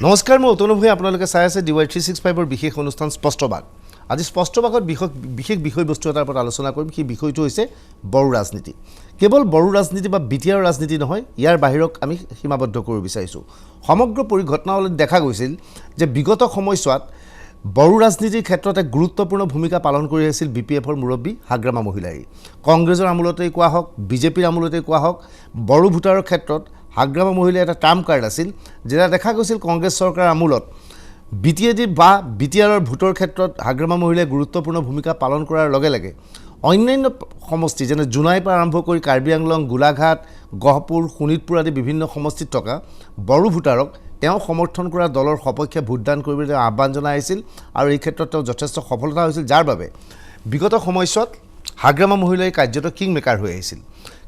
নমস্কাৰ মই অতনু ভূঞা আপোনালোকে চাই আছে DY 365 বিশেষ অনুষ্ঠান স্পষ্টবাদ আজি স্পষ্টবাদত বিশেষ বিষয়বস্তু এটাৰ ওপৰত আলোচনা কৰিম কি বিষয়টো হৈছে বড়ো ৰাজনীতি কেৱল বড়ো ৰাজনীতি বা বিটিআৰ ৰাজনীতি নহয় ইয়াৰ বাহিৰক আমি সীমাবদ্ধ কৰিব বিচাৰিছো সমগ্ৰ পৰিঘটনাৱলীত দেখা গৈছিল যে বিগত সময়ছোৱাত বড়ো ৰাজনীতিৰ ক্ষেত্ৰত এক গুৰুত্বপূৰ্ণ ভূমিকা পালন কৰি আছিল বিপিএফৰ মুৰব্বী হাগ্ৰামা মহিলাই কংগ্ৰেছৰ আমোলতেই কোৱা হওক বিজেপিৰ আমোলতেই কোৱা হওক বড়ো ভোটাৰৰ ক্ষেত্ৰত হাগ্ৰামা মহিলাই এটা টাৰ্ম কাৰ্ড আছিল যেটা দেখা গৈছিল কংগ্ৰেছ চৰকাৰৰ আমোলত বিটিএডি বা বিটিআৰৰ ভোটৰ ক্ষেত্ৰত হাগ্ৰামা মহিলাই গুৰুত্বপূৰ্ণ ভূমিকা পালন কৰাৰ লগে লগে অন্যান্য সমষ্টি যেনে জুনাইৰ পৰা আৰম্ভ কৰি কাৰ্বি আংলং গোলাঘাট গহপুৰ শোণিতপুৰ আদি বিভিন্ন সমষ্টিত থকা বড়ো ভোটাৰক তেওঁ সমৰ্থন কৰা দলৰ সপক্ষে ভোটদান কৰিবলৈ আহ্বান জনাই আছিল আৰু এই ক্ষেত্ৰত তেওঁ যথেষ্ট সফলতা হৈছিল যাৰ বাবে বিগত সময়ছোৱাত হাগ্ৰামা মহিলাই কাৰ্যত কিং মেকাৰ হৈ আহিছিল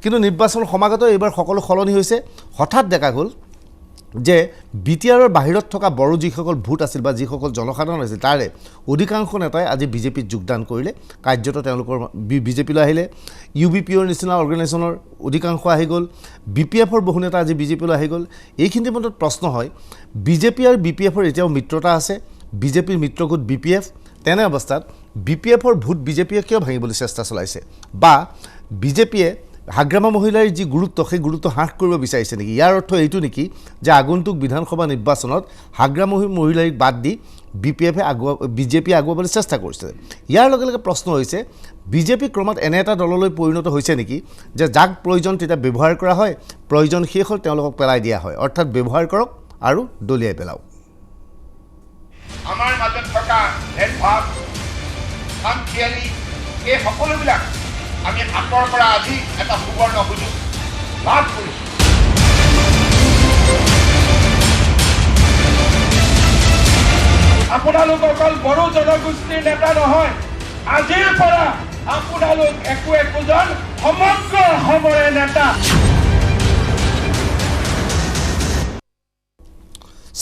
কিন্তু নিৰ্বাচন সমাগত এইবাৰ সকলো সলনি হৈছে হঠাৎ দেখা গ'ল যে বিটিআৰৰ বাহিৰত থকা বড়ো যিসকল ভোট আছিল বা যিসকল জনসাধাৰণ আছিল তাৰে অধিকাংশ নেতাই আজি বিজেপিত যোগদান কৰিলে কাৰ্যত তেওঁলোকৰ বিজেপিলৈ আহিলে ইউবিপিৰ নিচিনা অৰ্গেনাইজেশ্যনৰ অধিকাংশ আহি গ'ল বিপিএফৰ বহু নেতা আজি বিজেপিলৈ আহি গ'ল এইখিনিৰ মনত প্ৰশ্ন হয় বিজেপি আৰু বিপিএফৰ এতিয়াও মিত্ৰতা আছে বিজেপিৰ মিত্ৰগোট বিপিএফ তেনে অৱস্থাত বিপিএফৰ ভোট বিজেপিয়ে কিয় ভাঙিবলৈ চেষ্টা চলাইছে বা বিজেপিয়ে হাগ্ৰামা মহিলাৰ যি গুৰুত্ব সেই গুৰুত্ব হ্ৰাস কৰিব বিচাৰিছে নেকি ইয়াৰ অৰ্থ এইটো নেকি যে আগন্তুক বিধানসভা নিৰ্বাচনত হাগ্ৰামা মহিলাক বাদ দি বিজেপি আগুৱাবলৈ চেষ্টা কৰিছে ইয়াৰ লগে লগে প্ৰশ্ন হৈছে বিজেপি ক্ৰমত এনে এটা দললৈ পৰিণত হৈছে নেকি যে যাক প্ৰয়োজন তেতিয়া ব্যৱহাৰ কৰা হয় প্ৰয়োজন শেষ হ'ল তেওঁলোকক পেলাই দিয়া হয় অৰ্থাৎ ব্যৱহাৰ কৰক আৰু দলিয়াই পেলাওক আমাৰ মাজত থকা ভেদভাৱ শান্তিয়ালি এই সকলোবিলাক আমি আঁতৰ পৰা আজি এটা সুবৰ্ণ সুযোগ লাভ কৰিছোঁ আপোনালোক অকল বড়ো জনগোষ্ঠীৰ নেতা নহয় আজিৰ পৰা আপোনালোক একোজন সমগ্ৰ অসমৰে নেতা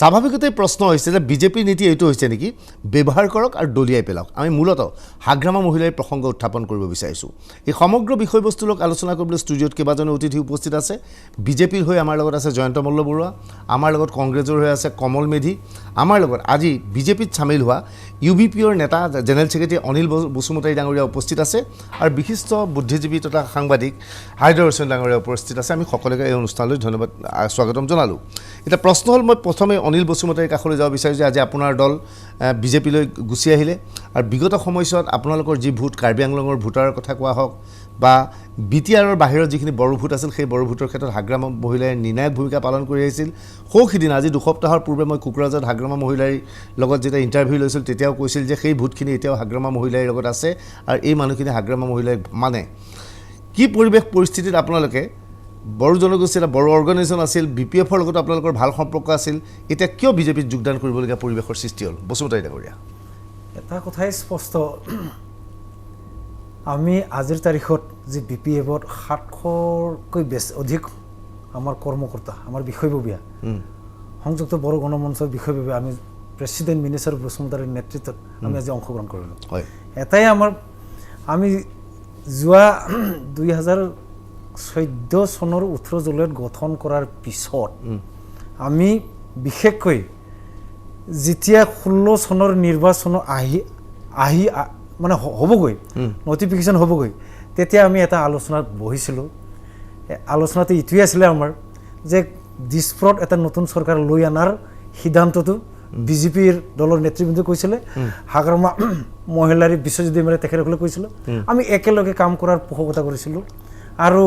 স্বাভাৱিকতে প্ৰশ্ন হৈছে যে বিজেপিৰ নীতি এইটো হৈছে নেকি ব্যৱহাৰ কৰক আৰু দলিয়াই পেলাওক আমি মূলতঃ হাগ্ৰামা মহিলাৰ প্ৰসংগ উত্থাপন কৰিব বিচাৰিছোঁ এই সমগ্ৰ বিষয়বস্তুৰ লগত আলোচনা কৰিবলৈ ষ্টুডিঅ'ত কেইবাজনো অতিথি উপস্থিত আছে বিজেপিৰ হৈ আমাৰ লগত আছে জয়ন্ত মল্ল বৰুৱা আমাৰ লগত কংগ্ৰেছৰ হৈ আছে কমল মেধি আমাৰ লগত আজি বিজেপিত চামিল হোৱা ইউবিপিৰ নেতা জেনেৰেল ছেক্ৰেটাৰী অনিল বসুমতাৰী ডাঙৰীয়া উপস্থিত আছে আৰু বিশিষ্ট বুদ্ধিজীৱী তথা সাংবাদিক হাইদৰ হুছেইন ডাঙৰীয়া উপস্থিত আছে আমি সকলোকে এই অনুষ্ঠানলৈ ধন্যবাদ স্বাগতম জনালোঁ এতিয়া প্ৰশ্ন হ'ল মই প্ৰথমে অনিল বসুমতাৰীৰ কাষলৈ যাব বিচাৰিছোঁ যে আজি আপোনাৰ দল বিজেপিলৈ গুচি আহিলে আৰু বিগত সময়ছোৱাত আপোনালোকৰ যি ভোট কাৰ্বি আংলঙৰ ভোটাৰৰ কথা কোৱা হওক বা বিটিআৰৰ বাহিৰত যিখিনি বড়ো ভোট আছিল সেই বড়ো ভোটৰ ক্ষেত্ৰত হাগ্ৰামা মহিলাই নিৰ্ণায়ক ভূমিকা পালন কৰি আহিছিল সৌসিদিনা আজি দুসপ্তাহৰ পূৰ্বে মই কোকৰাঝাৰত হাগ্ৰামা মহিলাৰ লগত যেতিয়া ইণ্টাৰভিউ লৈছিল তেতিয়াও কৈছিল যে সেই ভোটখিনি এতিয়াও হাগ্ৰামা মহিলাৰ লগত আছে আৰু এই মানুহখিনি হাগ্ৰামা মহিলাই মানে কি পৰিৱেশ পৰিস্থিতিত আপোনালোকে বড়ো জনগোষ্ঠী এটা বড়ো অৰ্গেনাইজেশ্যন আছিল বিপিএফৰ লগত আপোনালোকৰ ভাল সম্পৰ্ক আছিল এতিয়া কিয় বিজেপিত যোগদান কৰিবলগীয়া পৰিৱেশৰ সৃষ্টি হ'ল বসুমতাৰী ডাঙৰীয়া এটা কথাই স্পষ্ট আমি আজিৰ তাৰিখত যি বিপিএফত 700কৈ বেছি অধিক আমাৰ কৰ্মকৰ্তা আমাৰ বিষয়ববীয়া সংযুক্ত বড়ো গণমঞ্চৰ বিষয়ববীয়া আমি প্ৰেচিডেণ্ট মিনিষ্টাৰ বসুমতাৰীৰ নেতৃত্বত আমি আজি অংশগ্ৰহণ কৰিলোঁ এটাই আমি যোৱা 2014 চনৰ 18 জুলাইত গঠন কৰাৰ পিছত আমি বিশেষকৈ যেতিয়া 16 চনৰ নিৰ্বাচন আহি মানে হ'বগৈ নটিফিকেশ্যন হ'বগৈ তেতিয়া আমি এটা আলোচনাত বহিছিলোঁ আলোচনাটো ইটোৱে আছিলে আমাৰ যে দিছপুৰত এটা নতুন চৰকাৰ লৈ অনাৰ সিদ্ধান্তটো বিজেপিৰ দলৰ নেতৃবৃন্দে কৈছিলে হাগ্ৰামা মহিলাৰ বিশ্বজিৎ মেৰে তেখেতসকলে কৈছিলে আমি একেলগে কাম কৰাৰ পোষকতা কৰিছিলোঁ আৰু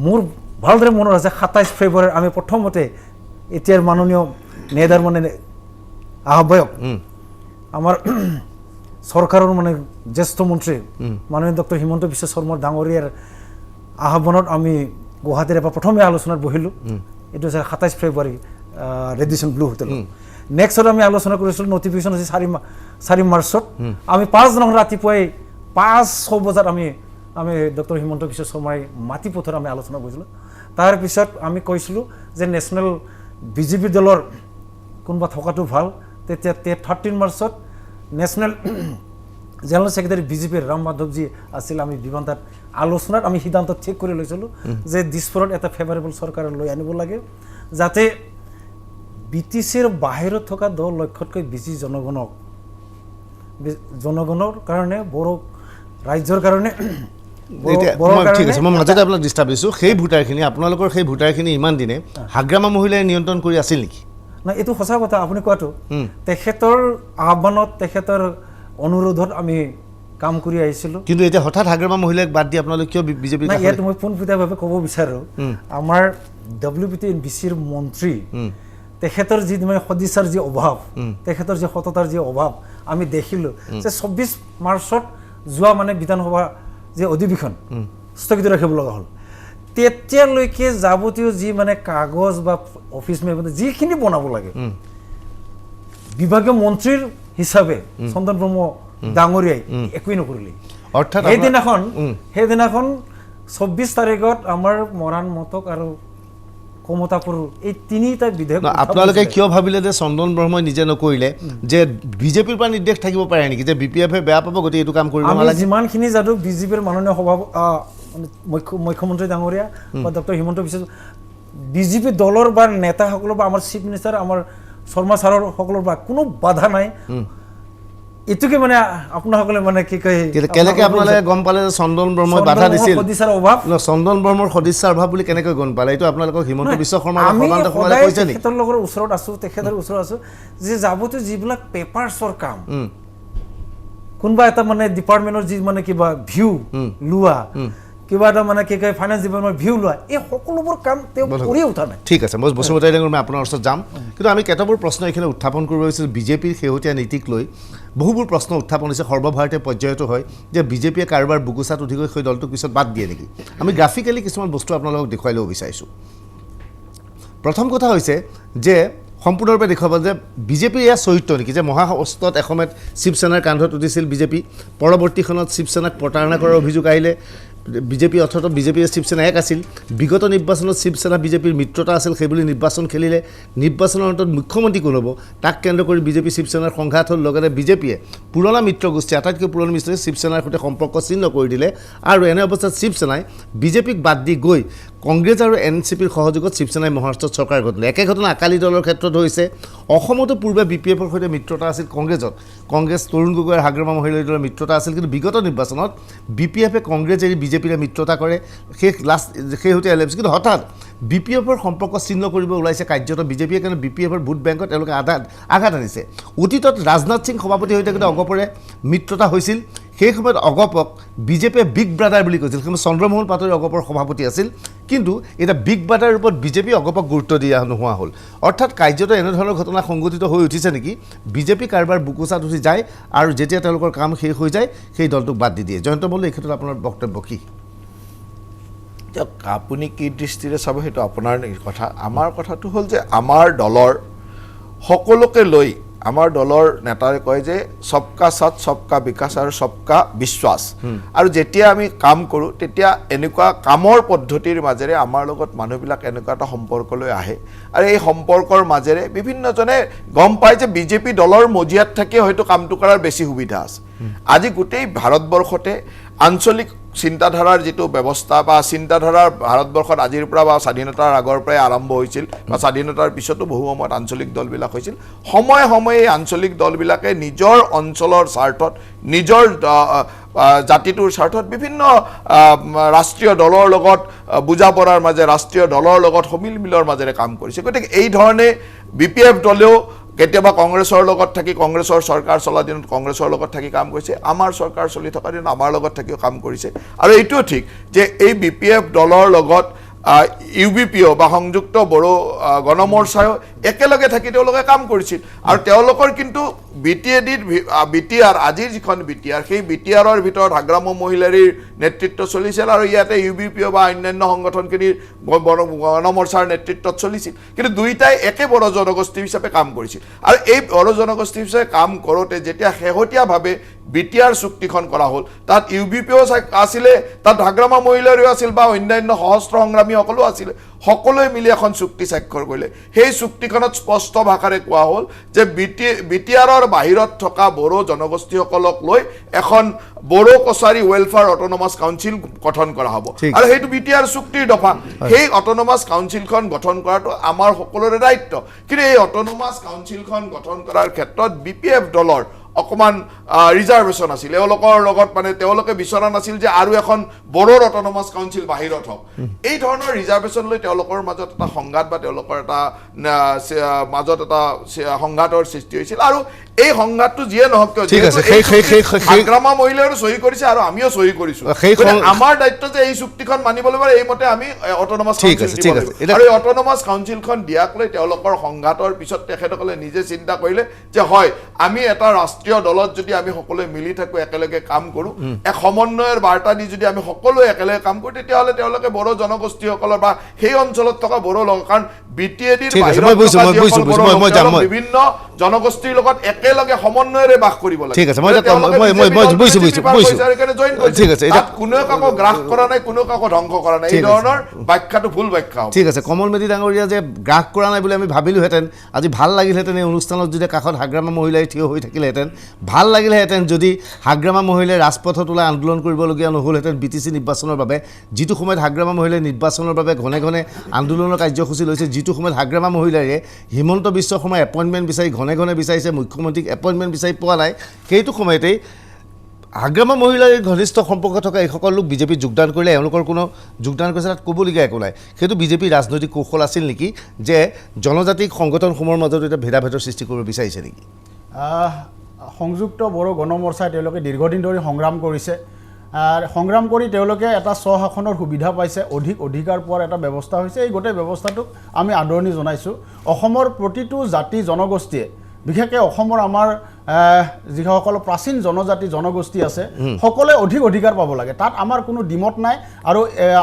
মোৰ ভালদৰে মনত আছে 27 ফেব্ৰুৱাৰী আমি প্ৰথমতে এতিয়াৰ মাননীয় নেদাৰ মানে আহ্বায়ক আমাৰ চৰকাৰৰ মানে জ্যেষ্ঠ মন্ত্ৰী মাননীয় ডক্টৰ হিমন্ত বিশ্ব শৰ্মা ডাঙৰীয়াৰ আহ্বানত আমি গুৱাহাটীৰ এবাৰ প্ৰথমে আলোচনাত বহিলোঁ এইটো হৈছে 27 ফেব্ৰুৱাৰী ৰেডিশ্যন ব্লু হোটেল নেক্সট আমি আলোচনা কৰিছিলোঁ নটিফিকেশ্যন হৈছে 4 মাৰ্চত আমি 5 নং ৰাতিপুৱাই 5-6 বজাত আমি ডক্টৰ হিমন্ত বিশ্ব শৰ্মাই মাটি পথৰ আমি আলোচনা কৰিছিলোঁ তাৰপিছত আমি কৈছিলোঁ যে নেশ্যনেল বিজেপি দলৰ কোনোবা থকাটো ভাল তেতিয়া 13 মাৰ্চত নেশ্যনেল জেনেৰেল ছেক্ৰেটাৰী বিজেপিৰ ৰাম মাধৱজী আছিল আমি বিমানতাত আলোচনাত আমি সিদ্ধান্ত ঠিক কৰি লৈছিলোঁ যে দিছপুৰত এটা ফেভাৰেবল চৰকাৰ লৈ আনিব লাগে যাতে BTCৰ বাহিৰত থকা 10 লক্ষতকৈ বেছি জনগণৰ কাৰণে বড়ো ৰাজ্যৰ কাৰণে ঠিক আছে মই মাজতে আপোনাক ডিষ্টাৰ্ব দিছোঁ সেই ভোটাৰখিনি আপোনালোকৰ সেই ভোটাৰখিনি ইমান দিনে হাগ্ৰামা মহিলাই নিয়ন্ত্ৰণ কৰি আছিল নেকি না এইটো সঁচা কথা আপুনি কোৱাটো তেখেতৰ আহ্বানত তেখেতৰ অনুৰোধত আমি কাম কৰি আহিছিলোঁ কিন্তু এতিয়া হঠাৎ হাগ্ৰামা মহিলাক বাদ দি আপোনালোক কিয় বিজেপি না ইয়াত মই পোনপটীয়াভাৱে ক'ব বিচাৰোঁ আমাৰ WBTNBCৰ মন্ত্ৰী তেখেতৰ যি মানে সদিচ্ছাৰ যি অভাৱ তেখেতৰ যি সততাৰ যি অভাৱ আমি দেখিলোঁ যে 24 মাৰ্চত যোৱা মানে বিধানসভা যে অধিৱেশন স্থগিত ৰাখিব লগা হ'ল তেতিয়ালৈকে যাৱতীয় যি মানে কাগজ বা অফিচ মেমে যিখিনি বনাব লাগে বিভাগীয় মন্ত্ৰীৰ হিচাপে চন্দন ব্ৰহ্ম ডাঙৰীয়াই একোৱেই নকৰিলে অৰ্থাৎ সেইদিনাখন 24 তাৰিখত আমাৰ মৰাণ মতক আৰু কমতাপুৰ এই তিনিটা বিধেয়ক আপোনালোকে কিয় ভাবিলে যে চন্দন ব্ৰহ্মই নিজে নকৰিলে যে বিজেপিৰ পৰা নিৰ্দেশ থাকিব পাৰে নেকি যে BPF বেয়া পাব গতি এইটো কাম কৰিব নালাগে যিমানখিনি জানো বিজেপিৰ মাননীয় মুখ্যমন্ত্ৰী ডাঙৰীয়া বা ডক্টৰ হিমন্ত বিশ্ব বিজেপি দলৰ বা নেতাসকলৰ বা আমাৰ চিফ মিনিষ্টাৰ আমাৰ শৰ্মা ছাৰৰ সকলৰ বা কোনো বাধা নাই এটুকে মানে আপোনাসকলে মানে কি কয় কেনেকৈ আপোনালোকে গম পালে যে চন্দন ব্ৰহ্মই বাধা দিছিল সদিচ্ছাৰ অভাৱ চন্দন ব্ৰহ্মৰ সদিচ্ছাৰ অভাৱ বুলি কেনেকৈ গম পালে এইটো আপোনালোকক হিমন্ত বিশ্ব শৰ্মা কৈছে নেকি তেখেতৰ লগৰ ওচৰত আছোঁ তেখেতৰ ওচৰত আছোঁ যে যাৱতীয় যিবিলাক পেপাৰছৰ কাম কোনোবা এটা মানে ডিপাৰ্টমেণ্টৰ যি মানে কিবা ভিউ লোৱা কিবা এটা মানে কি কয় ফাইনেন্স ডিপাৰ্টমেণ্টৰ ভিউ লোৱা এই সকলোবোৰ কাম তেওঁ কৰিয়ে উঠা নাই ঠিক আছে মই বসুমতাৰী ডাঙৰ মই আপোনাৰ ওচৰত যাম কিন্তু আমি কেইটাবোৰ প্ৰশ্ন এইখিনি উত্থাপন কৰিব বিচাৰিছোঁ বিজেপিৰ শেহতীয়া নীতিক লৈ বহুবোৰ প্ৰশ্ন উত্থাপন হৈছে সৰ্বভাৰতীয় পৰ্যায়ত হয় যে বিজেপিয়ে কাৰোবাৰ বুকুচাত উঠি গৈ সেই দলটোক পিছত বাদ দিয়ে নেকি আমি গ্ৰাফিকেলি কিছুমান বস্তু আপোনালোকক দেখুৱাই ল'ব বিচাৰিছোঁ প্ৰথম কথা হৈছে যে সম্পূৰ্ণৰূপে দেখুৱাব যে বিজেপিৰ এয়া চৰিত্ৰ নেকি যে মহাৰাষ্ট্ৰত এসময়ত শিৱসেনাৰ কান্ধত উঠিছিল বিজেপি পৰৱৰ্তীখনত শিৱসেনাক প্ৰতাৰণা কৰাৰ অভিযোগ আহিলে বিজেপি অৰ্থত বিজেপিয়ে শিৱসেনা এক আছিল বিগত নিৰ্বাচনত শিৱসেনা বিজেপিৰ মিত্ৰতা আছিল সেইবুলি নিৰ্বাচন খেলিলে নিৰ্বাচনৰ অন্তত মুখ্যমন্ত্ৰী কোন হ'ব তাক কেন্দ্ৰ কৰি বিজেপি শিৱসেনাৰ সংঘাত হ'ল লগতে বিজেপিয়ে পুৰণা মিত্ৰগোষ্ঠী আটাইতকৈ পুৰণি মিত্ৰ শিৱসেনাৰ সৈতে সম্পৰ্ক ছিন্ন কৰি দিলে আৰু এনে অৱস্থাত শিৱসেনাই বিজেপিক বাদ দি গৈ কংগ্ৰেছ আৰু NCPৰ সহযোগত শিৱসেনাই মহাৰাষ্ট্ৰত চৰকাৰ গঠিলে একে ঘটনা আকালি দলৰ ক্ষেত্ৰত হৈছে অসমতো পূৰ্বে BPFৰ সৈতে মিত্ৰতা আছিল কংগ্ৰেছ তৰুণ গগৈ আৰু হাগ্ৰামা মহিলাৰ দলৰ মিত্ৰতা আছিল কিন্তু বিগত নিৰ্বাচনত BPFে কংগ্ৰেছ এৰি বিজেপিৰে মিত্ৰতা কৰে শেহতীয়া ইলেকশ্যন কিন্তু হঠাৎ BPFৰ সম্পৰ্ক ছিন্ন কৰিব ওলাইছে কাৰ্যত বিজেপিয়ে কাৰণে BPFৰ ভোট বেংকত তেওঁলোকে আঘাত আনিছে অতীতত ৰাজনাথ সিং সভাপতি হৈ থাকোঁতে অগপৰে মিত্ৰতা হৈছিল সেই সময়ত অগপক বিজেপিয়ে বিগ ব্ৰাদাৰ বুলি কৈছিল কিন্তু চন্দ্ৰমোহন পাটোৱাৰী অগপৰ সভাপতি আছিল কিন্তু এটা বিগ ব্ৰাদাৰ ৰূপত বিজেপি অগপক গুৰুত্ব দিয়া নোহোৱা হ'ল অৰ্থাৎ কাৰ্যত এনেধৰণৰ ঘটনা সংঘটিত হৈ উঠিছে নেকি বিজেপি কাৰোবাৰ বুকুচাত উঠি যায় আৰু যেতিয়া তেওঁলোকৰ কাম শেষ হৈ যায় সেই দলটোক বাদ দি দিয়ে জয়ন্ত মল্ল এই ক্ষেত্ৰত আপোনাৰ বক্তব্য কি আপুনি কি দৃষ্টিৰে চাব সেইটো আপোনাৰ কথা আমাৰ কথাটো হ'ল যে আমাৰ দলৰ সকলোকে লৈ আমাৰ দলৰ নেতাৰে কয় যে সবকা সাথ সবকা বিকাশ আৰু সবকা বিশ্বাস আৰু যেতিয়া আমি কাম কৰোঁ তেতিয়া এনেকুৱা কামৰ পদ্ধতিৰ মাজেৰে আমাৰ লগত মানুহবিলাক এনেকুৱা এটা সম্পৰ্কলৈ আহে আৰু এই সম্পৰ্কৰ মাজেৰে বিভিন্নজনে গম পায় যে বিজেপি দলৰ মজিয়াত থাকি হয়তো কামটো কৰাৰ বেছি সুবিধা আছে আজি গোটেই ভাৰতবৰ্ষতে আঞ্চলিক চিন্তাধাৰাৰ যিটো ব্যৱস্থা বা চিন্তাধাৰাৰ ভাৰতবৰ্ষত আজিৰ পৰা বা স্বাধীনতাৰ আগৰ পৰাই আৰম্ভ হৈছিল বা স্বাধীনতাৰ পিছতো বহু সময়ত আঞ্চলিক দলবিলাক হৈছিল সময়ে সময়ে আঞ্চলিক দলবিলাকে নিজৰ অঞ্চলৰ স্বাৰ্থত নিজৰ জাতিটোৰ স্বাৰ্থত বিভিন্ন ৰাষ্ট্ৰীয় দলৰ লগত বুজা পৰাৰ মাজে ৰাষ্ট্ৰীয় দলৰ লগত সমিল মিলৰ মাজেৰে কাম কৰিছে গতিকে এই ধৰণে BPF দলেও কেতিয়াবা কংগ্ৰেছৰ লগত থাকি কংগ্ৰেছৰ চৰকাৰ চলা দিনত কংগ্ৰেছৰ লগত থাকি কাম কৰিছে আমাৰ চৰকাৰ চলি থকা দিনত আমাৰ লগত থাকিও কাম কৰিছে আৰু এইটোও ঠিক যে এই BPF দলৰ লগত UBPO বা সংযুক্ত বড়ো গণমৰ্চায়ো একেলগে থাকি তেওঁলোকে কাম কৰিছিল আৰু তেওঁলোকৰ কিন্তু BTR আজিৰ যিখন BTR সেই BTRৰ ভিতৰত হাগ্ৰামা মহিলাৰীৰ নেতৃত্ব চলিছিল আৰু ইয়াতে UBPO বা অন্যান্য সংগঠনখিনিৰ গণমৰ্চাৰ নেতৃত্বত চলিছিল কিন্তু দুইটাই একে বড়ো জনগোষ্ঠী হিচাপে কাম কৰিছিল আৰু এই বড়ো জনগোষ্ঠী হিচাপে কাম কৰোঁতে যেতিয়া শেহতীয়াভাৱে BTR চুক্তিখন কৰা হ'ল তাত UBPO আছিলে তাত হাগ্ৰামা মহিলাৰীও আছিল বা অন্যান্য সহস্ৰ সংগ্ৰামীসকলো আছিলে সকলোৱে মিলি এখন চুক্তি স্বাক্ষৰ কৰিলে সেই চুক্তিখনত স্পষ্ট ভাষাৰে কোৱা হ'ল যে বিটিআৰৰ বাহিৰত থকা বড়ো জনগোষ্ঠীসকলক লৈ এখন Bodo Kachari welfare autonomous council গঠন কৰা হ'ব আৰু সেইটো বিটিআৰ চুক্তিৰ দফা সেই অট'নমাছ কাউন্সিলখন গঠন কৰাটো আমাৰ সকলোৰে দায়িত্ব কিন্তু এই অট'নমাছ কাউন্সিলখন গঠন কৰাৰ ক্ষেত্ৰত BPF দলৰ অকমান ৰিজাৰ্ভেশ্যন আছিল এওঁলোকৰ লগত মানে তেওঁলোকে বিচৰা নাছিল যে আৰু এখন বড়োৰ অট'নমাছ কাউন্সিল বাহিৰত হওক এই ধৰণৰ ৰিজাৰ্ভেশ্যন লৈ তেওঁলোকৰ মাজত এটা সংঘাত বা তেওঁলোকৰ এটা মাজত এটা সংঘাতৰ সৃষ্টি হৈছিল আৰু এই সংঘাতটো যিয়ে নহওক হাগ্ৰামা মহিলাইও চহী কৰিছে আৰু আমিও চহী কৰিছো আমাৰ দায়িত্ব যে এই চুক্তিখন মানিবলৈ পাৰে এই মতে আমি অট'নমাছ কাউন্সিল আৰু এই অট'নমাছ কাউন্সিলখন দিয়াক লৈ তেওঁলোকৰ সংঘাতৰ পিছত তেখেতসকলে নিজে চিন্তা কৰিলে যে হয় আমি এটা ৰাষ্ট্ৰীয় দলত যদি আমি সকলোৱে মিলি থাকো একেলগে কাম কৰো এক সমন্বয়ৰ বাৰ্তা দি যদি আমি সকলোৱে একেলগে কাম কৰো তেতিয়াহ'লে তেওঁলোকে বড়ো জনগোষ্ঠীসকলৰ বা সেই অঞ্চলত থকা বড়ো লোক কাৰণ BTADৰ বিভিন্ন জনগোষ্ঠীৰ লগত একেলগে সমন্বয়ৰে বাস কৰিব লাগে ঠিক আছে মই কোনো কাকো গ্ৰাস কৰা নাই কোনো কাকো ধ্বংস কৰা নাই এই ধৰণৰ ব্যাখ্যাটো ভুল ব্যাখ্যা হ'ব ঠিক আছে কমল মেধি ডাঙৰীয়া যে গ্ৰাস কৰা নাই বুলি আমি ভাবিলোহেঁতেন আজি ভাল লাগিলহেঁতেন এই অনুষ্ঠানত যদি কাষত হাগ্ৰামা মহিলাই থিয় হৈ থাকিলেহেঁতেন ভাল লাগিলেহেঁতেন যদি হাগ্ৰামা মহিলাই ৰাজপথত ওলাই আন্দোলন কৰিবলগীয়া নহ'লহেঁতেন BTC নিৰ্বাচনৰ বাবে যিটো সময়ত হাগ্ৰামা মহিলাই নিৰ্বাচনৰ বাবে ঘনে ঘনে আন্দোলনৰ কাৰ্যসূচী লৈছে যিটো সময়ত হাগ্ৰামা মহিলাৰে হিমন্ত বিশ্ব শৰ্মাই এপইণ্টমেণ্ট বিচাৰি ঘনে ঘনে বিচাৰিছে মুখ্যমন্ত্ৰীক এপইণ্টমেণ্ট বিচাৰি পোৱা নাই সেইটো সময়তেই হাগ্ৰামা মহিলাৰ ঘনিষ্ঠ সম্পৰ্ক থকা এইসকল লোক বিজেপিত যোগদান কৰিলে এওঁলোকৰ কোনো যোগদান কৰিছে তাত ক'বলগীয়া একো নাই সেইটো বিজেপিৰ ৰাজনৈতিক কৌশল আছিল নেকি যে জনজাতিক সংগঠনসমূহৰ মাজত এটা ভেদাভেদৰ সৃষ্টি কৰিব বিচাৰিছে নেকি সংযুক্ত বড়ো গণমৰ্চাই তেওঁলোকে দীৰ্ঘদিন ধৰি সংগ্ৰাম কৰিছে সংগ্ৰাম কৰি তেওঁলোকে এটা স্বশাসনৰ সুবিধা পাইছে অধিকাৰ পোৱাৰ এটা ব্যৱস্থা হৈছে এই গোটেই ব্যৱস্থাটোক আমি আদৰণি জনাইছোঁ অসমৰ প্ৰতিটো জাতি জনগোষ্ঠীয়ে বিশেষকৈ অসমৰ আমাৰ যিসকল প্ৰাচীন জনজাতি জনগোষ্ঠী আছে সকলোৱে অধিকাৰ পাব লাগে তাত আমাৰ কোনো দ্বিমত নাই আৰু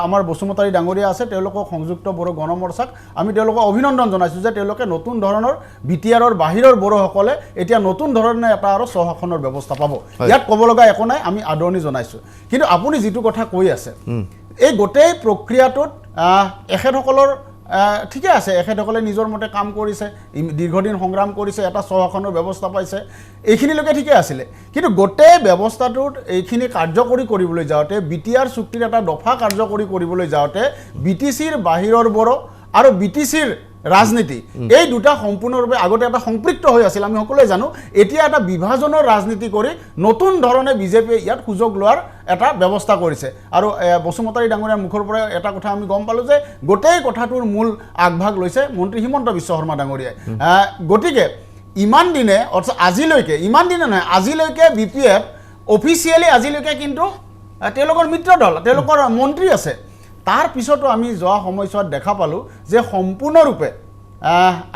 আমাৰ বসুমতাৰী ডাঙৰীয়া আছে তেওঁলোকক সংযুক্ত বড়ো গণমৰ্চাক আমি তেওঁলোকক অভিনন্দন জনাইছোঁ যে তেওঁলোকে নতুন ধৰণৰ BTRৰ বাহিৰৰ বড়োসকলে এতিয়া নতুন ধৰণে এটা আৰু স্বশাসনৰ ব্যৱস্থা পাব ইয়াত ক'ব লগা একো নাই আমি আদৰণি জনাইছোঁ কিন্তু আপুনি যিটো কথা কৈ আছে এই গোটেই প্ৰক্ৰিয়াটোত এখেতসকলৰ ঠিকে আছে এখেতসকলে নিজৰ মতে কাম কৰিছে দীৰ্ঘদিন সংগ্ৰাম কৰিছে এটা স্বশাসনৰ ব্যৱস্থা পাইছে এইখিনিলৈকে ঠিকে আছিলে কিন্তু গোটেই ব্যৱস্থাটোত এইখিনি কাৰ্যকৰী কৰিবলৈ যাওঁতে BTR চুক্তিৰ এটা দফা কাৰ্যকৰী কৰিবলৈ যাওঁতে BTCৰ বাহিৰৰ বড়ো আৰু BTCৰ ৰাজনীতি এই দুটা সম্পূৰ্ণৰূপে আগতে এটা সম্পৃক্ত হৈ আছিল আমি সকলোৱে জানো এতিয়া এটা বিভাজনৰ ৰাজনীতি কৰি নতুন ধৰণে বিজেপিয়ে ইয়াত সুযোগ লোৱাৰ এটা ব্যৱস্থা কৰিছে আৰু বসুমতাৰী ডাঙৰীয়াৰ মুখৰ পৰা এটা কথা আমি গম পালোঁ যে গোটেই কথাটোৰ মূল আগভাগ লৈছে মন্ত্ৰী হিমন্ত বিশ্ব শৰ্মা ডাঙৰীয়াই গতিকে ইমান দিনে অৰ্থাৎ আজিলৈকে ইমান দিনে নহয় আজিলৈকে BPF অফিচিয়েলি আজিলৈকে কিন্তু তেওঁলোকৰ মিত্ৰ দল তেওঁলোকৰ মন্ত্ৰী আছে তাৰ পিছতো আমি যোৱা সময়ছোৱাত দেখা পালোঁ যে সম্পূৰ্ণৰূপে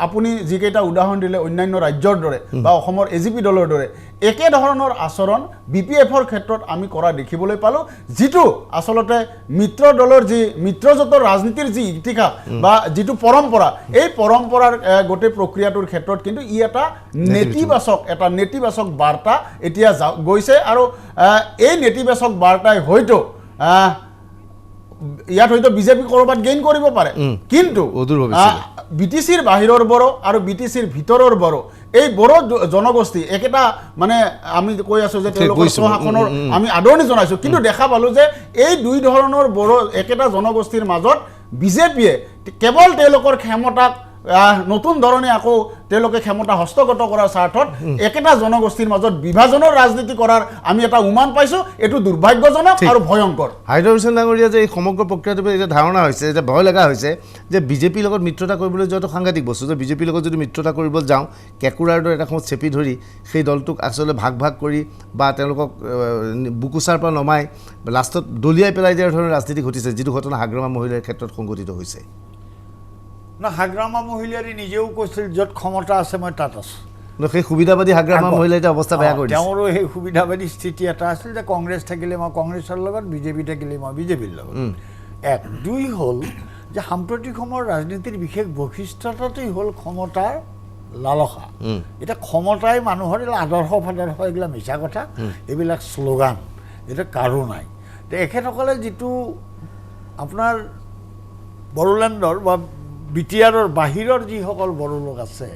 আপুনি যিকেইটা উদাহৰণ দিলে অন্যান্য ৰাজ্যৰ দৰে বা অসমৰ AGP দলৰ দৰে একে ধৰণৰ আচৰণ BPFৰ ক্ষেত্ৰত আমি কৰা দেখিবলৈ পালোঁ যিটো আচলতে মিত্ৰ দলৰ যি মিত্ৰজোঁটৰ ৰাজনীতিৰ যি ইতিহাস বা যিটো পৰম্পৰা এই পৰম্পৰাৰ গোটেই প্ৰক্ৰিয়াটোৰ ক্ষেত্ৰত কিন্তু ই এটা নেতিবাচক বাৰ্তা এতিয়া গৈছে আৰু এই নেতিবাচক বাৰ্তাই হয়তো ইয়াত হয়তো বিজেপি কৰবাত গেইন কৰিব পাৰে কিন্তু BTCৰ বাহিৰৰ বড়ো আৰু BTCৰ ভিতৰৰ বড়ো এই বড়ো জনগোষ্ঠী একেটা মানে আমি কৈ আছোঁ যে তেওঁলোকৰ স্বশাসনৰ আমি আদৰণি জনাইছোঁ কিন্তু দেখা পালোঁ যে এই দুই ধৰণৰ বড়ো একেটা জনগোষ্ঠীৰ মাজত বিজেপিয়ে কেৱল তেওঁলোকৰ ক্ষমতাক নতুন ধৰণে আকৌ তেওঁলোকে ক্ষমতা হস্তগত কৰাৰ স্বাৰ্থত একেটা জনগোষ্ঠীৰ মাজত বিভাজনৰ ৰাজনীতি কৰাৰ আমি এটা উমান পাইছোঁ এইটো দুৰ্ভাগ্যজনক আৰু ভয়ংকৰ হাইদৰ হুছেইন ডাঙৰীয়া যে এই সমগ্ৰ প্ৰক্ৰিয়াটোৰ এটা ধাৰণা হৈছে যে ভয় লগা হৈছে যে বিজেপিৰ লগত মিত্ৰতা কৰিবলৈ যোৱাটো সাংঘাতিক বস্তু যে বিজেপিৰ লগত যদি মিত্ৰতা কৰিব যাওঁ কেঁকুৰাৰ দৰে এটা সময়ত চেপি ধৰি সেই দলটোক আচলতে ভাগ কৰি বা তেওঁলোকক বুকুচাৰ পৰা নমাই লাষ্টত দলিয়াই পেলাই দিয়াৰ ধৰণৰ ৰাজনীতি ঘটিছে যিটো ঘটনা হাগ্ৰামা মহিলাৰ ক্ষেত্ৰত সংঘটিত হৈছে না হাগ্ৰামা মহিলাৰী নিজেও কৈছিল য'ত ক্ষমতা আছে মই তাত আছোঁ সেই সুবিধাবাদী হাগ্ৰামা মহিলাই এতিয়া অৱস্থা বেয়া কৰিছে তেওঁৰো সেই সুবিধাবাদী স্থিতি এটা আছিল যে কংগ্ৰেছ থাকিলে মই কংগ্ৰেছৰ লগত বিজেপি থাকিলে মই বিজেপিৰ লগত এক দুই হ'ল যে সাম্প্ৰতিক সময়ৰ ৰাজনীতিৰ বিশেষ বৈশিষ্ট্যতাটোই হ'ল ক্ষমতাৰ লালসা এতিয়া ক্ষমতাই মানুহৰ আদৰ্শ এইবিলাক মিছা কথা এইবিলাক শ্লোগান এটা কাৰো নাই এখেতসকলে যিটো আপোনাৰ বড়োলেণ্ডৰ বা বিটিআৰৰ বাহিৰৰ যিসকল বড়ো লোক আছে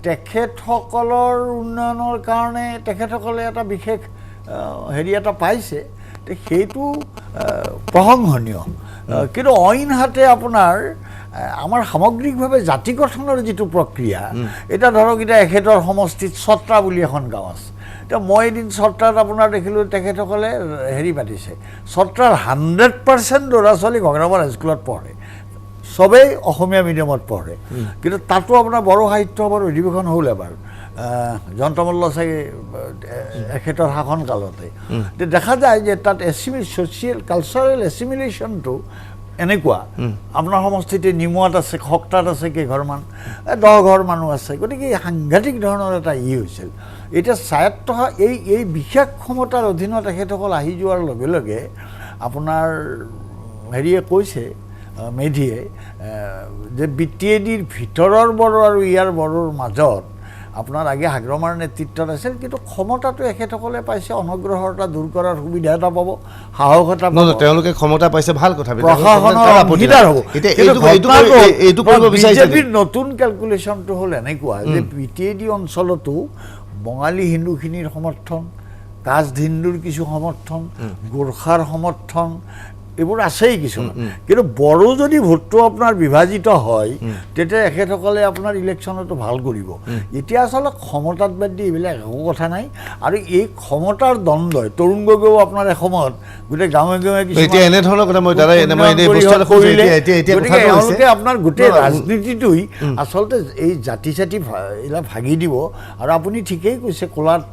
তেখেতসকলৰ উন্নয়নৰ কাৰণে তেখেতসকলে এটা বিশেষ হেৰি এটা পাইছে, সেইটো প্ৰশংসনীয়। কিন্তু অইনহাতে আপোনাৰ আমাৰ সামগ্ৰিকভাৱে জাতি গঠনৰ যিটো প্ৰক্ৰিয়া, এতিয়া ধৰক এতিয়া এখেতৰ সমষ্টিত ছত্ৰা বুলি এখন গাঁও আছে। এতিয়া মই এদিন ছত্ৰাত আপোনাৰ দেখিলোঁ তেখেতসকলে হেৰি পাতিছে, ছত্ৰাৰ 100% ল'ৰা ছোৱালী ঘগ্ৰাপাৰ হাইস্কুলত পঢ়ে, চবেই অসমীয়া মিডিয়ামত পঢ়ে। কিন্তু তাতো আপোনাৰ বড়ো সাহিত্য সভাৰ অধিৱেশন হ'ল এবাৰ যন্ত্ৰমল্ল চাগে এখেতৰ শাসনকালতে। দেখা যায় যে তাত ছ'চিয়েল কালচাৰেল এছিমিলেশ্যনটো এনেকুৱা, আপোনাৰ সমষ্টিতে নিমুৱাত আছে, খক্তাত আছে কেইঘৰমান, 10 ঘৰ মানুহ আছে, গতিকে সাংঘাতিক ধৰণৰ এটা হৈছিল। এতিয়া স্বায়ত্ত এই বিশেষ ক্ষমতাৰ অধীনত তেখেতসকল আহি যোৱাৰ লগে লগে আপোনাৰ হেৰিয়ে কৈছে, মেধিয়ে, যে BTADৰ ভিতৰৰ বড়ো আৰু ইয়াৰ বড়োৰ মাজত আপোনাৰ আগে হাগ্ৰমাৰ নেতৃত্বত আছিল, কিন্তু ক্ষমতাটো এখেতসকলে পাইছে, অনগ্ৰহৰতা দূৰ কৰাৰ সুবিধা এটা পাব, সাহস এটা পাব, তেওঁলোকে ক্ষমতা পাইছে, ভাল কথা। প্ৰশাসনৰ অংশীদাৰ হ'ব। বিজেপিৰ নতুন কেলকুলেশ্যনটো হ'ল এনেকুৱা যে BTAD অঞ্চলতো বঙালী হিন্দুখিনিৰ সমৰ্থন, কাজ হিন্দুৰ কিছু সমৰ্থন, গোৰ্খাৰ সমৰ্থন, এইবোৰ আছেই কিছুমান। কিন্তু বড়ো যদি ভোটটো আপোনাৰ বিভাজিত হয়, তেতিয়া এখেতসকলে আপোনাৰ ইলেকশ্যনতো ভাল কৰিব। এতিয়া আচলতে ক্ষমতাত বাদ দি এইবিলাক একো কথা নাই। আৰু এই ক্ষমতাৰ দ্বন্দ্বই তৰুণ গগৈও আপোনাৰ এসময়ত গোটেই গাঁৱে গাঁৱে তেওঁলোকে আপোনাৰ গোটেই ৰাজনীতিটোই আচলতে এই জাতি চাতি এইবিলাক ভাগি দিব। আৰু আপুনি ঠিকেই কৈছে, ক'লাত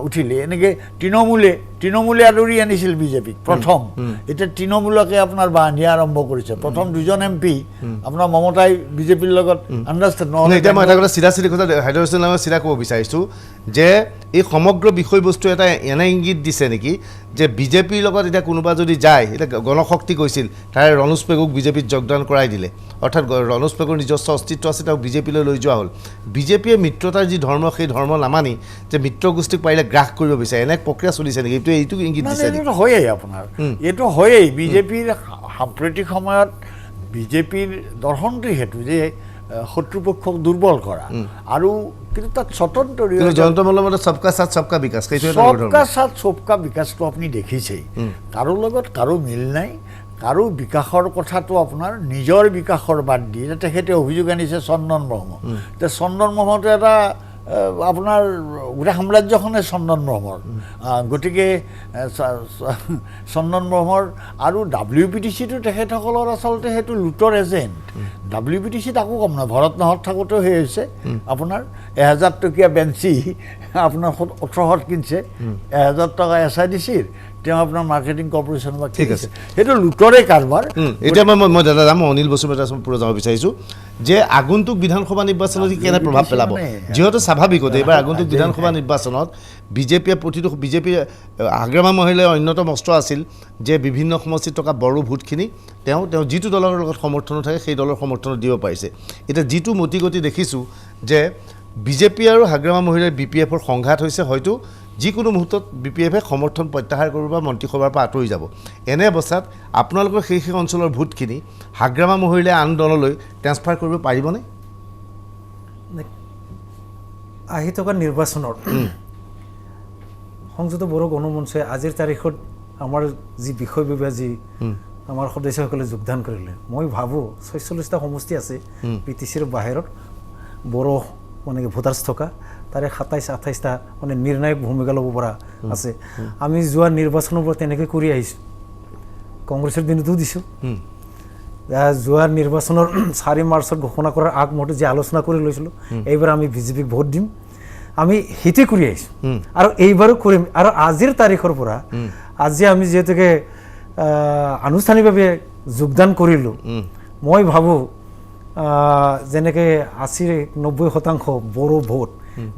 উঠিলে এনেকৈ তৃণমূলে আদৰি আনিছিল বিজেপিক প্ৰথম, এতিয়া তৃণমূলকে আপোনাৰ বান্ধি আৰম্ভ কৰিছে। প্ৰথম 2জন MP আপোনাৰ মমতাই বিজেপিৰ লগত আণ্ডাৰষ্টেণ্ড নহ'লে। এতিয়া মই এটা কথা চিধা কথা চিধা ক'ব বিচাৰিছোঁ যে এই সমগ্ৰ বিষয়বস্তু এটা এনে ইংগিত দিছে নেকি যে বিজেপিৰ লগত এতিয়া কোনোবা যদি যায়, এতিয়া গণশক্তি কৈছিল, তাৰে ৰণোজ পেগুক বিজেপিত যোগদান কৰাই দিলে, অৰ্থাৎ ৰণোজ পেগুৰ নিজস্ব অস্তিত্ব আছে, তেওঁক বিজেপিলৈ লৈ যোৱা হ'ল। বিজেপিয়ে মিত্ৰতাৰ যি ধৰ্ম, সেই ধৰ্ম নামানি যে মিত্ৰগোষ্ঠীক পাৰিলে গ্ৰাস কৰিব বিচাৰে, এনে প্ৰক্ৰিয়া চলিছে নেকি? এইটো ইংগিত দিছে। এইটো হয়েই আপোনাৰ, এইটো হয়েই। বিজেপিৰ সাম্প্ৰতিক সময়ত বিজেপিৰ দৰ্শনটোই সেইটো যে শত্ৰুপক্ষক দুৰ্বল কৰা, আৰু কিন্তু তাত স্বতন্ত্ৰ সবকা সাথ সবকা বিকাশ, সবকা সাথ সবকা বিকাশটো আপুনি দেখিছেই। কাৰো লগত কাৰো মিল নাই, কাৰো বিকাশৰ কথাটো আপোনাৰ নিজৰ বিকাশৰ বাদ দি তেখেতে অভিযোগ আনিছে চন্দন ব্ৰহ্ম। এতিয়া চন্দন ব্ৰহ্মটো এটা আপোনাৰ গোটেই সাম্ৰাজ্যখনে চন্দন ব্ৰহ্মৰ, গতিকে চন্দন ব্ৰহ্মৰ আৰু WPTCটো তেখেতসকলৰ আচলতে সেইটো লুটৰ এজেণ্ট। WPTCত আকৌ কম নহয়, ভৰত নহত থাকোঁতেও সেই হৈছে আপোনাৰ 1000 টকীয়া বেঞ্চি আপোনাৰ 1800 কিনছে, 1000 টকা SIDCৰ, তেওঁ আপোনাৰ মাৰ্কেটিং কৰ্পোৰেশ্যন বা ঠিক আছে, সেইটো লুটৰে কাৰবাৰ। এতিয়া মই দাদা যাম, অনিল বসুমতাৰীৰ যাব বিচাৰিছোঁ যে আগন্তুক বিধানসভা নিৰ্বাচনত কেনে প্ৰভাৱ পেলাব, যিহেতু স্বাভাৱিকতে এইবাৰ আগন্তুক বিধানসভা নিৰ্বাচনত বিজেপিৰ হাগ্ৰামা মহিলাৰ অন্যতম অস্ত্ৰ আছিল যে বিভিন্ন সমষ্টিত থকা বড়ো ভোটখিনি তেওঁ যিটো দলৰ লগত সমৰ্থনো থাকে সেই দলৰ সমৰ্থনত দিব পাৰিছে। এতিয়া যিটো মতিগতি দেখিছোঁ যে বিজেপি আৰু হাগ্ৰামা মহিলাৰ BPFৰ সংঘাত হৈছে, হয়তো যিকোনো মুহূৰ্তত BPFে সমৰ্থন প্ৰত্যাহাৰ কৰিব বা মন্ত্ৰীসভাৰ পৰা আঁতৰি যাব। এনে অৱস্থাত আপোনালোকৰ সেই অঞ্চলৰ ভোটখিনি হাগ্ৰামা মহিলাই আন দললৈ ট্ৰেন্সফাৰ কৰিব পাৰিবনে? আহি থকা নিৰ্বাচনৰ সংযুক্ত বড়ো গণমঞ্চে আজিৰ তাৰিখত আমাৰ যি বিষয়ববীয়া যি আমাৰ সদস্যসকলে যোগদান কৰিলে, মই ভাবোঁ 46টা সমষ্টি আছে PTCৰ বাহিৰত বড়ো মানে ভোটাৰ্ছ থকা, তাৰে 27-28টা মানে নিৰ্ণায়ক ভূমিকা ল'ব পৰা আছে। আমি যোৱা নিৰ্বাচনৰ পৰা তেনেকৈ কৰি আহিছোঁ, কংগ্ৰেছৰ দিনতো দিছোঁ। যোৱা নিৰ্বাচনৰ 4 মাৰ্চত ঘোষণা কৰাৰ আগমুহূৰ্তত যে আলোচনা কৰি লৈছিলোঁ এইবাৰ আমি বিজেপিক ভোট দিম, আমি সেইটোৱে কৰি আহিছোঁ আৰু এইবাৰো কৰিম। আৰু আজিৰ তাৰিখৰ পৰা আজি আমি যিহেতুকে আনুষ্ঠানিকভাৱে যোগদান কৰিলোঁ, মই ভাবোঁ যেনেকৈ 80-90% বড়ো ভোট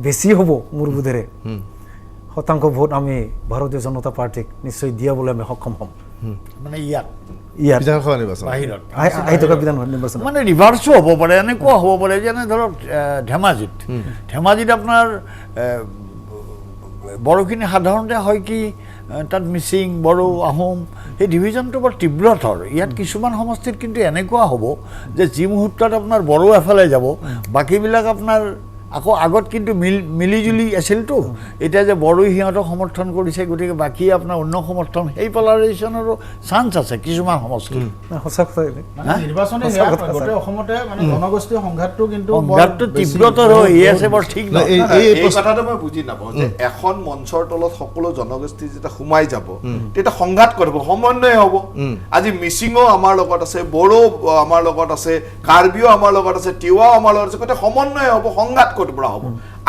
বেছি হ'ব, মোৰ বোধেৰে শতাংশ ভোট আমি ভাৰতীয় জনতা পাৰ্টীক নিশ্চয় দিয়াবলৈ আমি সক্ষম হ'ম। মানে ইয়াত বিধানসভা নিৰ্বাচন বাহিৰত আহি থকা বিধানসভা নিৰ্বাচন মানে ৰিভাৰ্ছো হ'ব পাৰে, এনেকুৱা হ'ব পাৰে যেনে ধৰক ধেমাজিত আপোনাৰ বড়োখিনি সাধাৰণতে হয় কি, তাত মিচিং, বড়ো, আহোম সেই ডিভিজনটো বৰ তীব্ৰতৰ ইয়াত কিছুমান সমষ্টিত কিন্তু এনেকুৱা হ'ব যে যি মুহূৰ্তত আপোনাৰ বড়ো এফালে যাব বাকীবিলাক আপোনাৰ আকৌ আগত কিন্তু মিলিজুলি আছিলতো এতিয়া যে বড়োই সিহঁতক সমৰ্থন কৰিছে গতিকে বাকী আপোনাৰ অন্য সমৰ্থন সেই পলাৰাইজেশ্যনৰো চান্স আছে কিছুমান সমষ্টিত সঁচা কথা নিৰ্বাচনে গোটেই অসমতে মানে জনগোষ্ঠীয় সংঘাতটো কিন্তু সংঘাতটো তীব্ৰতৰ হৈ আছে বৰ ঠিক নহয় এই কথাটো মই বুজি নাপাওঁ যে এখন মঞ্চৰ তলত সকলো জনগোষ্ঠী যেতিয়া সোমাই যাব তেতিয়া সংঘাত কৰিব সমন্বয় হ'ব আজি মিচিঙো আমাৰ লগত আছে বড়ো আমাৰ লগত আছে কাৰ্বিও আমাৰ লগত আছে তিৱাও আমাৰ লগত আছে গোটেই সমন্বয় হ'ব সংঘাত ক'ৰ পৰা হ'ব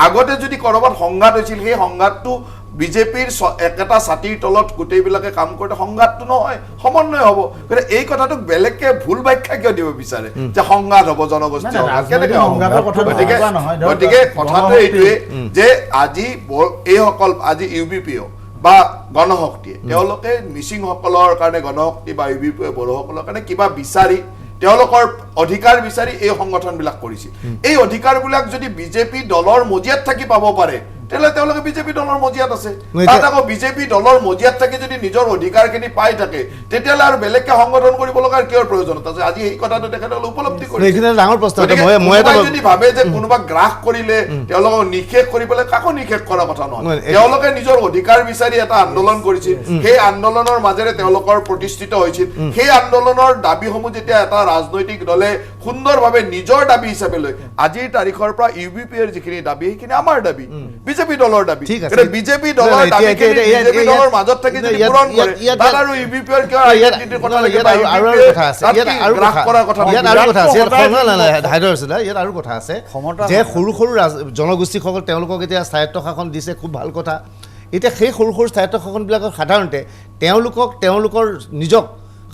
আগতে যদি ক'ৰবাত সংঘাত হৈছিল সেই সংঘাতটো বিজেপিৰ একেটা ছাতিৰ তলত গোটেইবিলাকে কাম কৰোঁতে সংঘাতটো নহয় সমন্বয় হ'ব গতিকে এই কথাটোক বেলেগকে ভুল ব্যাখ্যা কিয় দিব বিচাৰে যে সংঘাত হ'ব জনগোষ্ঠী কেনেকৈ গতিকে কথাটো এইটোৱে যে আজি এইসকল আজি UBPO বা গণশক্তিয়ে তেওঁলোকে মিচিংসকলৰ কাৰণে গণশক্তি বা UBPO বড়োসকলৰ কাৰণে কিবা বিচাৰি তেওঁলোকৰ অধিকাৰ বিচাৰি এই সংগঠনবিলাক কৰিছিল এই অধিকাৰবিলাক যদি বিজেপি দলৰ মজিয়াত থাকি পাব পাৰে তেতিয়াহ'লে তেওঁলোকে বিজেপি দলৰ মজিয়াত আছে তাত আকৌ বিজেপি দলৰ মজিয়াত থাকি যদি নিজৰ অধিকাৰখিনি পাই থাকে তেতিয়াহ'লে আৰু বেলেগকে সংগঠন কৰিব লগাৰ কিয় প্ৰয়োজনীয়তা আছে আজি এই কথাটো তেখেতসকলে উপলব্ধি কৰিছে এইখিনি ডাঙৰ প্ৰশ্ন যদি ভাবে যে কোনোবা গ্ৰাস কৰিলে তেওঁলোকক নিষেধ কৰি পেলাই কাকো নিষেধ কৰা কথা নহয় তেওঁলোকে নিজৰ অধিকাৰ বিচাৰি এটা আন্দোলন কৰিছিল সেই আন্দোলনৰ মাজেৰে তেওঁলোকৰ প্ৰতিষ্ঠিত হৈছিল সেই আন্দোলনৰ দাবীসমূহ যেতিয়া এটা ৰাজনৈতিক দলে সুন্দৰভাৱে নিজৰ দাবী হিচাপে লৈ আজিৰ তাৰিখৰ পৰা UBPৰ যিখিনি দাবী সেইখিনি আমাৰ দাবী বিজেপি দলৰ দাবী বিজেপি দলৰ দাবী বিজেপি দলৰ মাজত থাকি যদি পূৰণ কৰে তাত আৰু UBPৰ কিয় আইডেন্টিটিৰ কথা লাগে আৰু কথা আছে গ্ৰাস কৰাৰ কথা ইয়াত আৰু কথা আছে ইয়াত আৰু কথা আছে যে সৰু সৰু জনগোষ্ঠীসকল তেওঁলোকক এতিয়া স্থায়ত্ব শাসন দিছে খুব ভাল কথা এতিয়া সেই সৰু সৰু স্থায়ত্ব শাসনবিলাকক সাধাৰণতে তেওঁলোকৰ নিজক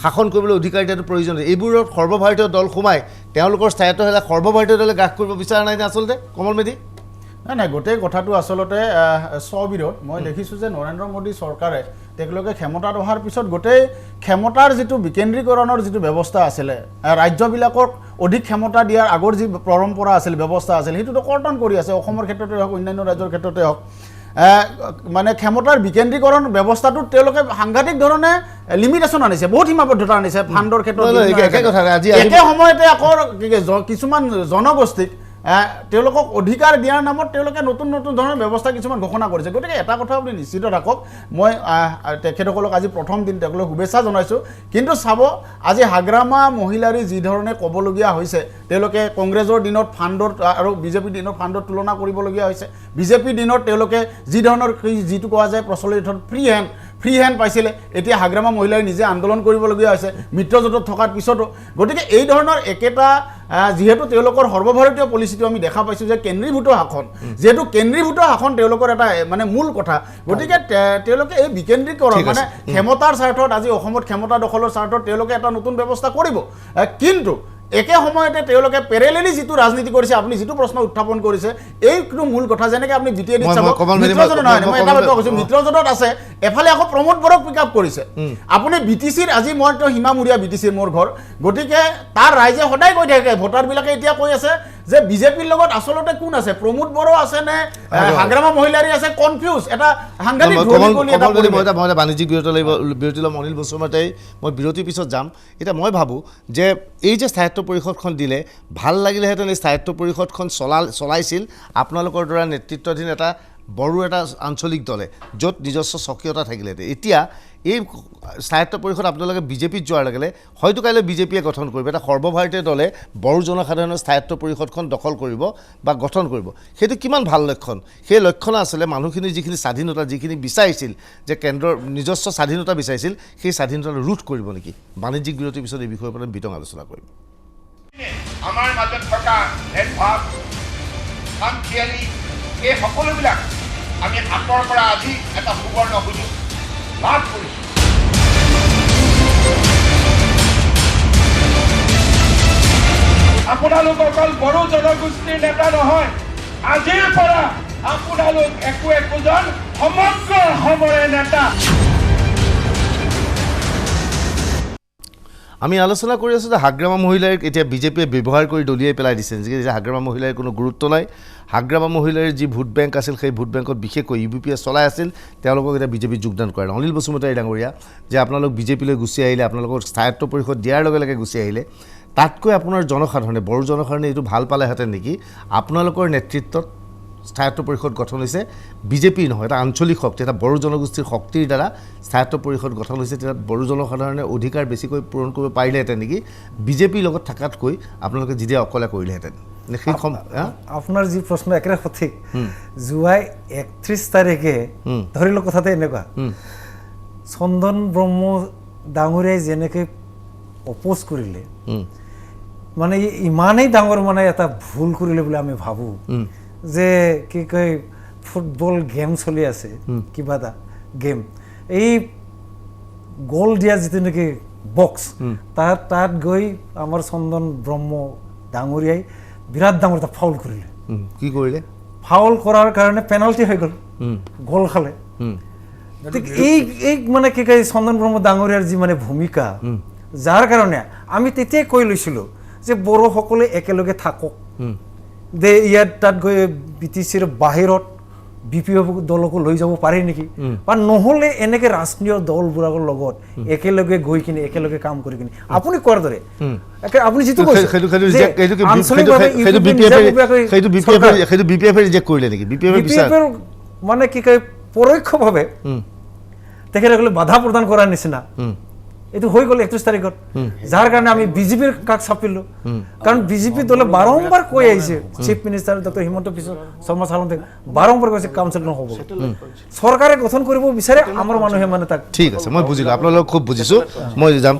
শাসন কৰিবলৈ অধিকাৰ দিয়াটো প্ৰয়োজন এইবোৰত সৰ্বভাৰতীয় দল সোমাই তেওঁলোকৰ স্থায়ত্ব হ'লে সৰ্বভাৰতীয় দলে গ্ৰাস কৰিব বিচৰা নাই আচলতে কমল মেধি নাই গোটেই কথাটো আচলতে স্ববিৰোধ মই দেখিছোঁ যে নৰেন্দ্ৰ মোদী চৰকাৰে তেওঁলোকে ক্ষমতাত অহাৰ পিছত গোটেই ক্ষমতাৰ যিটো বিকেন্দ্ৰীকৰণৰ যিটো ব্যৱস্থা আছিলে ৰাজ্যবিলাকক অধিক ক্ষমতা দিয়াৰ আগৰ যি পৰম্পৰা আছিল ব্যৱস্থা আছিল সেইটোতো কৰ্তন কৰি আছে অসমৰ ক্ষেত্ৰতে হওক অন্যান্য ৰাজ্যৰ ক্ষেত্ৰতে হওক মানে ক্ষমতাৰ বিকেন্দ্ৰীকৰণ ব্যৱস্থাটোত তেওঁলোকে সাংঘাতিক ধৰণে লিমিটেশ্যন আনিছে বহুত সীমাবদ্ধতা আনিছে ফাণ্ডৰ ক্ষেত্ৰত একে সময়তে আকৌ কিছুমান জনগোষ্ঠীক তেওঁলোকক অধিকাৰ দিয়াৰ নামত তেওঁলোকে নতুন নতুন ধৰণৰ ব্যৱস্থা কিছুমান ঘোষণা কৰিছে গতিকে এটা কথা আপুনি নিশ্চিত ৰাখক মই তেখেতসকলক আজি প্ৰথম দিন তেওঁলোকক শুভেচ্ছা জনাইছোঁ কিন্তু চাব আজি হাগ্ৰামা মহিলাৰী যি ধৰণে ক'বলগীয়া হৈছে তেওঁলোকে কংগ্ৰেছৰ দিনত ফাণ্ডৰ আৰু বিজেপিৰ দিনত ফাণ্ডৰ তুলনা কৰিবলগীয়া হৈছে বিজেপিৰ দিনত তেওঁলোকে যি ধৰণৰ যিটো কোৱা যায় প্ৰচলিত ফ্ৰী হেণ্ড পাইছিলে এতিয়া হাগ্ৰামা মহিলাই নিজে আন্দোলন কৰিবলগীয়া হৈছে মিত্ৰজোঁটত থকাৰ পিছতো গতিকে এই ধৰণৰ একেটা যিহেতু তেওঁলোকৰ সৰ্বভাৰতীয় পলিচিটো আমি দেখা পাইছোঁ যে কেন্দ্ৰীভূত শাসন যিহেতু কেন্দ্ৰীভূত শাসন তেওঁলোকৰ এটা মানে মূল কথা গতিকে তেওঁলোকে এই বিকেন্দ্ৰীকৰণ মানে ক্ষমতাৰ স্বাৰ্থত আজি অসমত ক্ষমতা দখলৰ স্বাৰ্থত তেওঁলোকে এটা নতুন ব্যৱস্থা কৰিব কিন্তু একে সময়তে তেওঁলোকে পেৰেলেলি যিটো ৰাজনীতি কৰিছে আপুনি যিটো প্ৰশ্ন উত্থাপন কৰিছে এইটো মূল কথা যেনেকৈ আপুনি BTAD চাব মিত্ৰজোঁটত নহয় মই এটা কথা কৈছোঁ মিত্ৰজোঁটত আছে এফালে আকৌ প্ৰমোদ বড়োক পিক আপ কৰিছে আপুনি BTCৰ আজি মইতো সীমামূৰীয়া BTCৰ মোৰ ঘৰ গতিকে তাৰ ৰাইজে সদায় কৈ থাকে ভোটাৰবিলাকে এতিয়া কৈ আছে যে বিজেপিৰ লগত আচলতে কোন আছে প্ৰমোদ বড়ো আছে নে হাগ্ৰামা মহিলাৰী আছে কনফিউজ এটা সাংঘাতিক মই বাণিজ্যিক বিৰতি ল'ম অনিল বসুমতাৰী মই বিৰতিৰ পিছত যাম এতিয়া মই ভাবোঁ যে এই যে স্থায়িত্ব পৰিষদখন দিলে ভাল লাগিলেহেঁতেন এই স্থায়িত্ব পৰিষদখন চলাইছিল আপোনালোকৰ দ্বাৰা নেতৃত্বাধীন এটা বড়ো এটা আঞ্চলিক দলে য'ত নিজস্ব স্বকীয়তা থাকিলেহেঁতেন এতিয়া এই স্থায়িত্ব পৰিষদ আপোনালোকে বিজেপিত যোৱাৰ লগে হয়তো কাইলৈ বিজেপিয়ে গঠন কৰিব এটা সৰ্বভাৰতীয় দলে বড়ো জনসাধাৰণৰ স্থায়িত্ব পৰিষদখন দখল কৰিব বা গঠন কৰিব সেইটো কিমান ভাল লক্ষণ সেই লক্ষণ আছিলে মানুহখিনি যিখিনি স্বাধীনতা যিখিনি বিচাৰিছিল যে কেন্দ্ৰৰ নিজস্ব স্বাধীনতা বিচাৰিছিল সেই স্বাধীনতা ৰোধ কৰিব নেকি বাণিজ্যিক বিৰতিৰ পিছত এই বিষয়ৰ ওপৰত বিতং আলোচনা কৰিম আমাৰ মাজত থকা ভেদভাৱ খামখেয়ালি এই সকলোবিলাক আমি আঁতৰ পৰা আজি এটা সুবৰ্ণ সুযোগ লাভ কৰিছোঁ আপোনালোক অকল বড়ো জনগোষ্ঠীৰ নেতা নহয় আজিৰ পৰা আপোনালোক একোজন সমগ্ৰ অসমৰে নেতা আমি আলোচনা কৰি আছোঁ যে হাগ্ৰামা মহিলাৰ এতিয়া বিজেপিয়ে ব্যৱহাৰ কৰি দলিয়াই পেলাই দিছে যে হাগ্ৰামা মহিলাৰ কোনো গুৰুত্ব নাই হাগ্ৰামা মহিলাৰ যি ভোট বেংক আছিল সেই ভোট বেংকত বিশেষকৈ UBPS চলাই আছিল তেওঁলোকক এতিয়া বিজেপি যোগদান কৰে অনিল বসুমতাৰী ডাঙৰীয়া যে আপোনালোক বিজেপিলৈ গুচি আহিলে আপোনালোকক স্থায়িত্ব পৰিষদ দিয়াৰ লগে লগে গুচি আহিলে তাতকৈ আপোনাৰ জনসাধাৰণে বড়ো জনসাধাৰণে এইটো ভাল পালেহেঁতেন নেকি আপোনালোকৰ নেতৃত্বত স্থায়িত্ব পৰিষদ গঠন হৈছে বিজেপি নহয় এটা আঞ্চলিক শক্তি এটা বড়ো জনগোষ্ঠীৰ শক্তিৰ দ্বাৰা স্থায়িত্ব পৰিষদ গঠন হৈছে তেতিয়া বড়ো জনসাধাৰণে অধিকাৰ বেছিকৈ পূৰণ কৰিব পাৰিলেহেঁতেন নেকি বিজেপিৰ লগত থকাতকৈ আপোনালোকে যেতিয়া অকলে কৰিলেহেঁতেন সেই আপোনাৰ যি প্ৰশ্ন একেবাৰে সঠিক জুলাই 31 তাৰিখে ধৰি লওক কথাটো এনেকুৱা চন্দন ব্ৰহ্ম ডাঙৰীয়াই যেনেকৈ অপোজ কৰিলে মানে ইমানেই ডাঙৰ মানে এটা ভুল কৰিলে বুলি আমি ভাবোঁ যে কি কয় ফুটবল গেম চলি আছে কিবা এটা গেম এই গ'ল দিয়া যিটো নেকি বক্স তাত গৈ আমাৰ চন্দন ব্ৰহ্ম ডাঙৰীয়াই বিৰাট ডাঙৰ এটা ফাউল কৰিলে কি কৰিলে ফাউল কৰাৰ কাৰণে পেনাল্টি হৈ গ'ল গ'ল খালে এই মানে কি কয় চন্দন ব্ৰহ্ম ডাঙৰীয়াৰ যি মানে ভূমিকা যাৰ কাৰণে আমি তেতিয়াই কৈ লৈছিলোঁ যে বড়োসকলে একেলগে থাকক দে ইয়াত তাত গৈ BTCৰ বাহিৰত BPF দলকো লৈ যাব পাৰে নেকি বা নহ'লে এনেকৈ ৰাষ্ট্ৰীয় দলবোৰৰ লগত একেলগে গৈ কিনে একেলগে কাম কৰি কিনে আপুনি কোৱাৰ দৰে আপুনি যিটো মানে কি কয় পৰোক্ষভাৱে তেখেতসকলে বাধা প্ৰদান কৰাৰ নিচিনা এইটো হৈ গ'ল 31 তাৰিখত যাৰ কাৰণে আমি বিজেপিৰ কাষ চাপিলোঁ কাৰণ বিজেপি দলে বাৰম্বাৰ কৈ আহিছে chief minister doctor Himanta Biswa Sarma চালন্তে বাৰম্বাৰ কৈছে কাউন্সিল নহ'ব চৰকাৰে গঠন কৰিব বিচাৰে আমাৰ মানুহে মানে তাক ঠিক আছে মই বুজিলোঁ আপোনালোকক খুব বুজিছোঁ মই যাম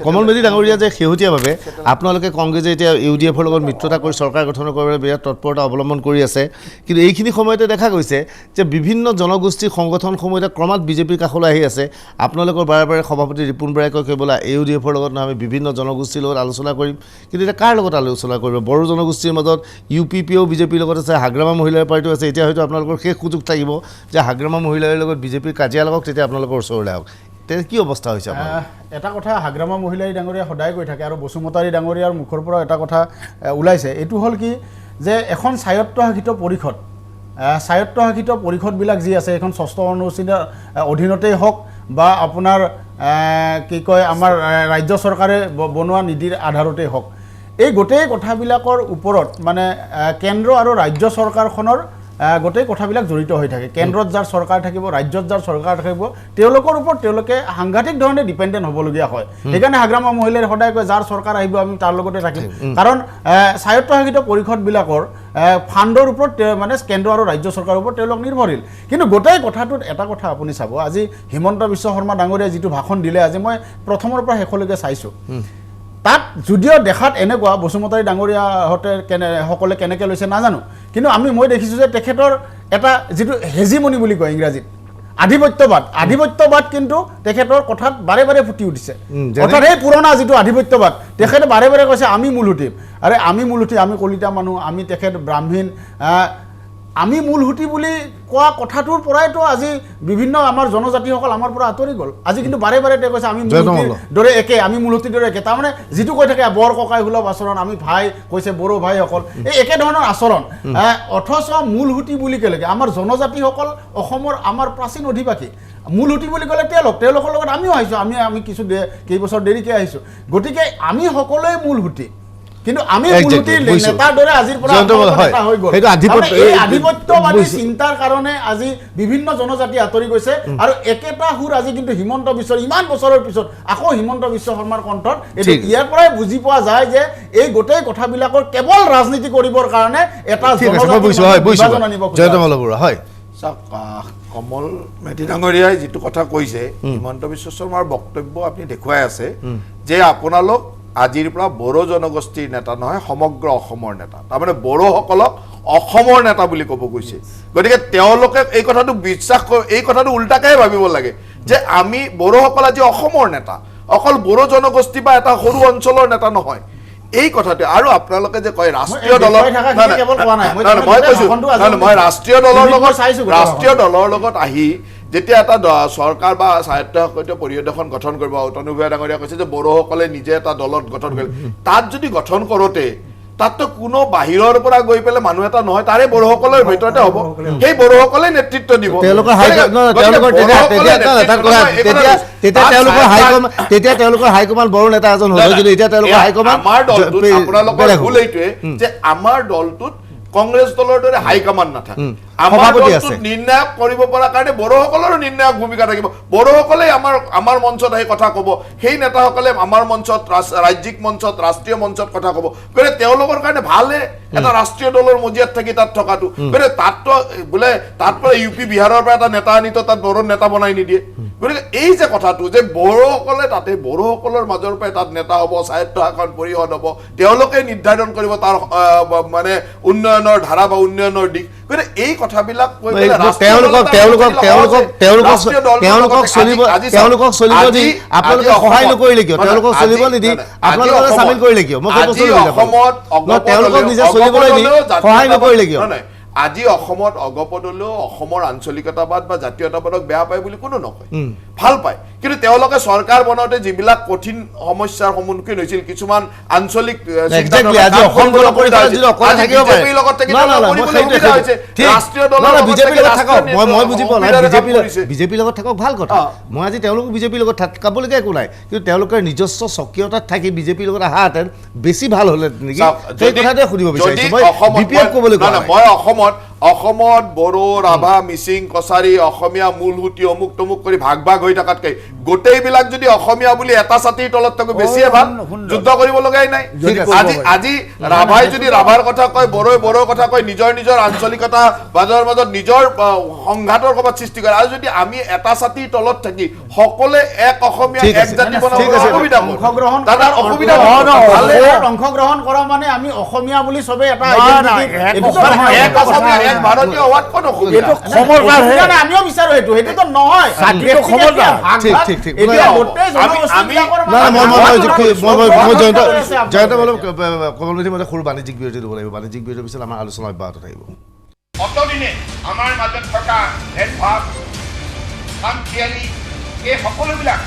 কমল মেধি ডাঙৰীয়া যে শেহতীয়াভাৱে আপোনালোকে কংগ্ৰেছে এতিয়া UDFৰ লগত মিত্ৰতা কৰি চৰকাৰ গঠন কৰিবলৈ বিৰাট তৎপৰতা অৱলম্বন কৰি আছে কিন্তু এইখিনি সময়তে দেখা গৈছে যে বিভিন্ন জনগোষ্ঠীৰ সংগঠনসমূহ এতিয়া ক্ৰমাৎ বিজেপিৰ কাষলৈ আহি আছে আপোনালোকৰ বাৰে বাৰে সভাপতি ৰিপুণ বৰাই কয় কেৱল UDFৰ লগত নহয় আমি বিভিন্ন জনগোষ্ঠীৰ লগত আলোচনা কৰিম কিন্তু এতিয়া কাৰ লগত আলোচনা কৰিব বড়ো জনগোষ্ঠীৰ মাজত UPPও বিজেপিৰ লগত আছে হাগ্ৰামা মহিলাৰ পাৰ্টিও আছে এতিয়া হয়তো আপোনালোকৰ শেষ সুযোগ থাকিব যে হাগ্ৰামা মহিলাৰ লগত বিজেপিৰ কাজিয়া লাগক তেতিয়া আপোনালোকৰ ওচৰলৈ আহক তেতিয়া কি অৱস্থা হৈছে এটা কথা হাগ্ৰামা মহিলাই ডাঙৰীয়া সদায় কৈ থাকে আৰু বসুমতাৰী ডাঙৰীয়াৰ মুখৰ পৰা এটা কথা ওলাইছে এইটো হ'ল কি যে এখন স্বায়ত্তশাসিত পৰিষদবিলাক যি আছে এখন ষষ্ঠ অনুসূচীৰ অধীনতেই হওক বা আপোনাৰ কি কয় আমাৰ ৰাজ্য চৰকাৰে বনোৱা নীতিৰ আধাৰতেই হওক এই গোটেই কথাবিলাকৰ ওপৰত মানে কেন্দ্ৰ আৰু ৰাজ্য চৰকাৰখনৰ গোটেই কথাবিলাক জড়িত হৈ থাকে কেন্দ্ৰত যাৰ চৰকাৰ থাকিব ৰাজ্যত যাৰ চৰকাৰ থাকিব তেওঁলোকৰ ওপৰত তেওঁলোকে সাংঘাতিক ধৰণে ডিপেণ্ডেণ্ট হ'বলগীয়া হয় সেইকাৰণে হাগ্ৰামা মহিলাই সদায় কয় যাৰ চৰকাৰ আহিব আমি তাৰ লগতে থাকিম কাৰণ স্বায়ত্তশাসিত পৰিষদবিলাকৰ ফাণ্ডৰ ওপৰত মানে কেন্দ্ৰ আৰু ৰাজ্য চৰকাৰৰ ওপৰত তেওঁলোক নিৰ্ভৰশীল কিন্তু গোটেই কথাটোত এটা কথা আপুনি চাব আজি হিমন্ত বিশ্ব শৰ্মা ডাঙৰীয়াই যিটো ভাষণ দিলে আজি মই প্ৰথমৰ পৰা শেষলৈকে চাইছোঁ তাত যদিও দেখাত এনেকুৱা বসুমতাৰী ডাঙৰীয়াহঁতে সকলে কেনেকৈ লৈছে নাজানো কিন্তু মই দেখিছোঁ যে তেখেতৰ এটা যিটো হেজিমনি বুলি কয় ইংৰাজীত আধিপত্যবাদ কিন্তু তেখেতৰ কথাত বাৰে বাৰে ফুটি উঠিছে অৰ্থাৎ এই পুৰণা যিটো আধিপত্যবাদ তেখেতে বাৰে বাৰে কৈছে আমি মূল সুঁতি আমি কলিতা মানুহ আমি তেখেত ব্ৰাহ্মণ আমি মূল সুঁতি বুলি কোৱা কথাটোৰ পৰাইতো আজি বিভিন্ন আমাৰ জনজাতিসকল আমাৰ পৰা আঁতৰি গ'ল আজি কিন্তু বাৰে বাৰে তেওঁ কৈছে আমি মূল দৰে একে আমি মূল সুঁতিৰ দৰে একে তাৰমানে যিটো কৈ থাকে বৰ ককাই সুলভ আচৰণ আমি ভাই কৈছে বড়ো ভাইসকল এই একে ধৰণৰ আচৰণ অথচ মূল সুঁতি বুলি কেলেকে আমাৰ জনজাতিসকল অসমৰ আমাৰ প্ৰাচীন অধিবাসী মূল সুঁতি বুলি ক'লে তেওঁলোকৰ লগত আমিও আহিছোঁ আমি কিছু কেইবছৰ দেৰিকৈ আহিছোঁ গতিকে আমি সকলোৱে মূল সুঁতি কিন্তু আমি নেতাৰ দৰে আজিৰ পৰা হৈ গ'ল আধিপত্যবাদী চিন্তাৰ কাৰণে আজি বিভিন্ন জনজাতি আঁতৰি গৈছে আৰু একেটা সুৰ আজি কিন্তু হিমন্ত বিশ্বৰ ইমান বছৰৰ পিছত আকৌ হিমন্ত বিশ্ব শৰ্মাৰ কণ্ঠত ইয়াৰ পৰাই বুজি পোৱা যায় যে এই গোটেই কথাবিলাকৰ কেৱল ৰাজনীতি কৰিবৰ কাৰণে এটা কমল মেধি ডাঙৰীয়াই যিটো কথা কৈছে হিমন্ত বিশ্ব শৰ্মাৰ বক্তব্য আপুনি দেখুৱাই আছে যে আপোনালোক আজিৰ পৰা বড়ো জনগোষ্ঠীৰ নেতা নহয় সমগ্ৰ অসমৰ নেতা তাৰমানে বড়োসকলক অসমৰ নেতা বুলি ক'ব গৈছে গতিকে তেওঁলোকে এই কথাটো বিশ্বাস এই কথাটো উল্টাকৈ ভাবিব লাগে যে আমি বড়োসকল আজি অসমৰ নেতা অকল বড়ো জনগোষ্ঠী বা এটা সৰু অঞ্চলৰ নেতা নহয় এই কথাটো আৰু আপোনালোকে যে কয় ৰাষ্ট্ৰীয় দলৰ মই কৈছোঁ মই ৰাষ্ট্ৰীয় দলৰ লগত আহি যেতিয়া এটা চৰকাৰ বা স্বায়ত্তশাসিত পৰিষদ এখন গঠন কৰিব, তনু ভূঞা ডাঙৰীয়া কৈছে যে বড়োসকলে নিজে এটা দলত গঠন কৰিলে, তাত যদি গঠন কৰোঁতে তাততো কোনো বাহিৰৰ পৰা গৈ পেলাই মানুহ এটা নহয়, তাৰে বড়োসকলৰ ভিতৰতে হ'ব, সেই বড়োসকলে নেতৃত্ব দিব। তেতিয়া তেওঁলোকৰ হাইকমাণ্ড বড়ো নেতা এজন হ'ল, কিন্তু এতিয়া তেওঁলোকৰ হাইকমাণ্ড আমাৰ দলটোত আপোনালোকৰ ভুল এইটোৱে যে আমাৰ দলটোত কংগ্ৰেছ দলৰ দৰে হাইকমাণ্ড নাথাকে। আমাৰ দলটোত নিৰ্ণায়ক কৰিব পৰা কাৰণে বড়োসকলৰো নিৰ্ণায়ক ভূমিকা থাকিব। বড়োসকলে আমাৰ মঞ্চত আহি কথা ক'ব, সেই নেতাসকলে আমাৰ মঞ্চত, ৰাজ্যিক মঞ্চত, ৰাষ্ট্ৰীয় মঞ্চত কথা ক'ব। গতিকে তেওঁলোকৰ কাৰণে ভালহে এটা ৰাষ্ট্ৰীয় দলৰ মজিয়াত থাকি তাত থকাটো। গতিকে তাততো বোলে তাত পৰা ইউ পি বিহাৰৰ পৰা এটা নেতা আনিতো তাত বড়ো নেতা বনাই নিদিয়ে। গতিকে এই যে কথাটো যে বড়োসকলে তাতে বড়োসকলৰ মাজৰ পৰাই তাত নেতা হ'ব, স্বায়ত্তশাসন পৰিষদ হ'ব, তেওঁলোকে নিৰ্ধাৰণ কৰিব তাৰ মানে উন্নয়নৰ ধাৰা বা উন্নয়নৰ দিশ। গতিকে এই কথাবিলাক তেওঁলোকক চলিব দি আপোনালোকে সহায় নকৰিলে কিয়? তেওঁলোকক চলিব নিদি আপোনালোকে চামিল কৰিলে কিয়? মই তেওঁলোকক নিজে চলিবলৈ দি সহায় নকৰিলে কিয়? আজি অসমত অগপদলেও অসমৰ আঞ্চলিকতাবাদ বা জাতীয়তাবাদক বেয়া পায় বুলি কোনো নকয়, ভাল পায়। কিন্তু তেওঁলোকে চৰকাৰ বনাওঁতে যিবিলাক কঠিন সমস্যাৰ সন্মুখীন হৈছিল, কিছুমান আঞ্চলিক বিজেপিৰ লগত থাকক, ভাল কথা। মই আজি তেওঁলোকক বিজেপিৰ লগত থাকাবলগীয়া একো নাই, কিন্তু তেওঁলোকৰ নিজস্ব স্বকীয়তাত থাকি বিজেপিৰ লগত অহাহেঁতেন বেছি ভাল হ'লে নেকি, সেই কথাটোৱে সুধিব বিচাৰিছোঁ মই। বিপিএফ ক'বলৈ কোৱা নাই। মই অসমত বড়ো, ৰাভা, মিচিং, কছাৰী, অসমীয়া, মূলসুঁতি অমুক তমুক কৰি ভাগ ভাগ হৈ থকাতকৈ গোটেইবিলাক যদি অসমীয়া বুলি এটা ছাতিৰ তলত থাকো বেছিয়ে ভাল, যুদ্ধ কৰিব লগাই নাই। আজি ৰাভাই যদি ৰাভাৰ কথা কয়, বড়োই বড়োৰ কথা কয়, নিজৰ নিজৰ আঞ্চলিকতা বাজৰ মাজত নিজৰ সংঘাতৰ ক'ৰবাত সৃষ্টি কৰে। আৰু যদি আমি এটা ছাতিৰ তলত থাকি সকলোৱে এক অসমীয়া এক জাতি বনাবলৈ অসুবিধা অংশগ্ৰহণ কৰা মানে আমি অসমীয়া বুলি চবেই এটা আমিও বিচাৰো সেইটো, সেইটোতো নহয়। কমলমেধি মতে সৰু বাণিজ্যিক বিৰতি দিব লাগিব। বাণিজ্যিক বিৰতিৰ পিছত আমাৰ আলোচনা অব্যাহত থাকিব। অতদিনে আমাৰ মাজত থকা ভেদভাৱ, খামখেয়ালি, এই সকলোবিলাক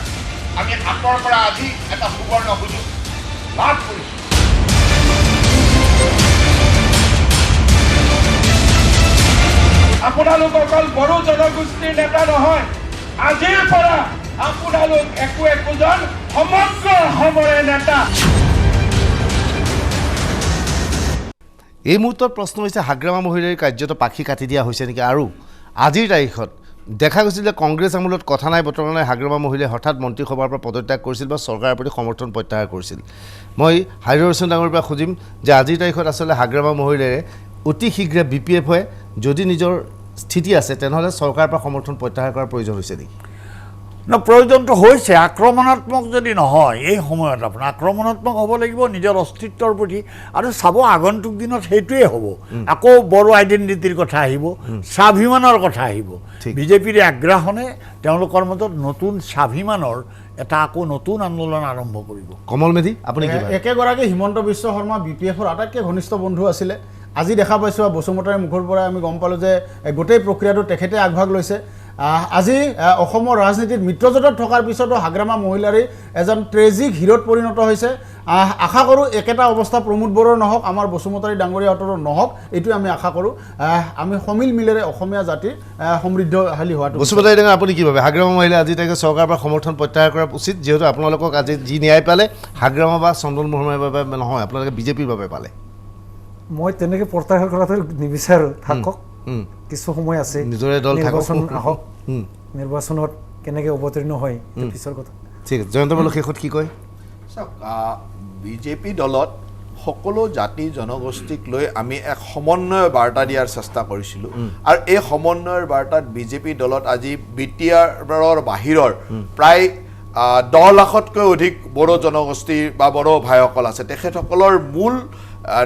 আমি আঁতৰ পৰা আজি এটা সুবৰ্ণ সুযোগ লাভ কৰিছোঁ। আপোনালোক অকল বড়ো জনগোষ্ঠীৰ নেতা নহয়, আজিৰ পৰা আপোনালোক একোজন সমগ্ৰ অসমৰে নেতা। এই মুহূৰ্তত প্ৰশ্ন হৈছে, হাগ্ৰামা মহিলাৰ কাৰ্যত পাখি কাটি দিয়া হৈছে নেকি? আৰু আজিৰ তাৰিখত দেখা গৈছিল যে কংগ্ৰেছ আমোলত কথা নাই বতৰা নাই, হাগ্ৰামা মহিলাই হঠাৎ মন্ত্ৰীসভাৰ পৰা পদত্যাগ কৰিছিল বা চৰকাৰৰ প্ৰতি সমৰ্থন প্ৰত্যাহাৰ কৰিছিল। মই হাইদৰ হুছেইন ডাঙৰীয়াৰ পৰা খুজিম যে আজিৰ তাৰিখত আচলতে হাগ্ৰামা মহিলাৰে অতি শীঘ্ৰে BPF-এ যদি নিজৰ স্থিতি আছে তেনেহ'লে চৰকাৰৰ পৰা সমৰ্থন প্ৰত্যাহাৰ কৰাৰ প্ৰয়োজন হৈছে নেকি? প্ৰয়োজনটো হৈছে। আক্ৰমণাত্মক যদি নহয় এই সময়ত আপোনাৰ আক্ৰমণাত্মক হ'ব লাগিব নিজৰ অস্তিত্বৰ প্ৰতি। আৰু চাব আগন্তুক দিনত সেইটোৱে হ'ব। আকৌ বড়ো আইডেণ্টিটিৰ কথা আহিব, স্বাভিমানৰ কথা আহিব। বিজেপিৰ আগ্ৰাসনে তেওঁলোকৰ মাজত নতুন স্বাভিমানৰ এটা আকৌ নতুন আন্দোলন আৰম্ভ কৰিব। কমলমেধি আপুনি একেগৰাকী হিমন্ত বিশ্ব শৰ্মা BPF-ৰ আটাইতকৈ ঘনিষ্ঠ বন্ধু আছিলে। আজি দেখা পাইছোঁ বসুমতাৰীৰ মুখৰ পৰা আমি গম পালোঁ যে গোটেই প্ৰক্ৰিয়াটো তেখেতে আগভাগ লৈছে। আজি অসমৰ ৰাজনীতিত মিত্ৰজোঁটত থকাৰ পিছতো হাগ্ৰামা মহিলাৰী এজন ট্ৰেজিক হিৰোত পৰিণত হৈছে। আশা কৰোঁ একেটা অৱস্থা প্ৰমোদ বড়োৰ নহওক, আমাৰ বসুমতাৰী ডাঙৰীয়াহঁতৰো নহওক, এইটোৱে আমি আশা কৰোঁ। আমি সমিল মিলেৰে অসমীয়া জাতিৰ সমৃদ্ধশালী হোৱাটো। বসুমতাৰী ডাঙৰীয়া আপুনি কি ভাবে? হাগ্ৰামা মহিলাই আজি তাকে চৰকাৰৰ পৰা সমৰ্থন প্ৰত্যাহাৰ কৰা উচিত, যিহেতু আপোনালোকক আজি যি ন্যায় পালে হাগ্ৰামা বা চন্দন মোহনৰ বাবে নহয়, আপোনালোকে বিজেপিৰ বাবে পালে। মই তেনেকৈ প্ৰত্যাহাৰ কৰাটো নিবিচাৰোঁ। থাকক, কিছু সময় আছে, নিজৰে দল নিৰ্বাচন আহক, নিৰ্বাচনত কেনেকৈ অৱতীৰ্ণ হয় পিছৰ কথা। ঠিক আছে, জয়ন্ত বল শেষত কি কয়? চাওক, বিজেপি দলত সকলো জাতি জনগোষ্ঠীক লৈ আমি এক সমন্বয় বাৰ্তা দিয়াৰ চেষ্টা কৰিছিলোঁ। আৰু এই সমন্বয়ৰ বাৰ্তাত বিজেপি দলত আজি BTR-ৰ বাহিৰৰ প্ৰায় 10 লাখতকৈ অধিক বড়ো জনগোষ্ঠীৰ বা বড়ো ভাইসকল আছে। তেখেতসকলৰ মূল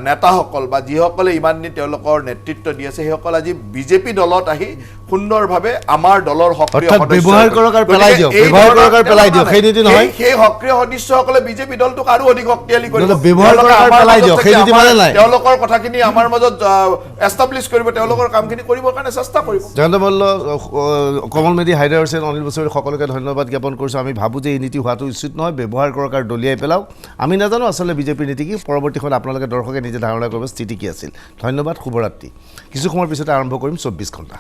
নেতাসকল বা যিসকলে ইমান দিন তেওঁলোকৰ নেতৃত্ব দি আছে, সেইসকল আজি বিজেপি দলত আহি সুন্দৰভাৱে আমাৰ দলৰ সক্ৰিয় অৰ্থাৎ ব্যৱহাৰ কৰক আৰু পেলাই দিয়ক, ব্যৱহাৰ কৰক আৰু পেলাই দিয়ক, সেই নীতি নহয়। সেই সক্ৰিয় সদস্যসকলে বিজেপি দলটোক আৰু অধিক শক্তিশালী কৰিব। ব্যৱহাৰ কৰক আৰু পেলাই দিয়ক, সেই নীতি মানে নাই। তেওঁলোকৰ কথাখিনি আমাৰ মাজত এষ্টাব্লিছ কৰিব, তেওঁলোকৰ কামখিনি কৰিবৰ কাৰণে চেষ্টা কৰিব। জয়ন্ত মল্ল, কমল মেধি, হাইদাৰ হুছেইন, অনিল বসুৱে সকলোকে ধন্যবাদ জ্ঞাপন কৰিছোঁ। আমি ভাবোঁ যে এই নীতি হোৱাটো উচিত নহয়, ব্যৱহাৰ কৰক আৰু দলিয়াই পেলাওক। আমি নাজানো আচলতে বিজেপিৰ নীতি কি, পৰৱৰ্তী সময়ত আপোনালোকে দৰ্শকে নিজে ধাৰণা কৰিব স্থিতি কি আছিল। ধন্যবাদ, শুভৰাত্ৰি। কিছু সময়ৰ পিছতে আৰম্ভ কৰিম 24 ঘণ্টা।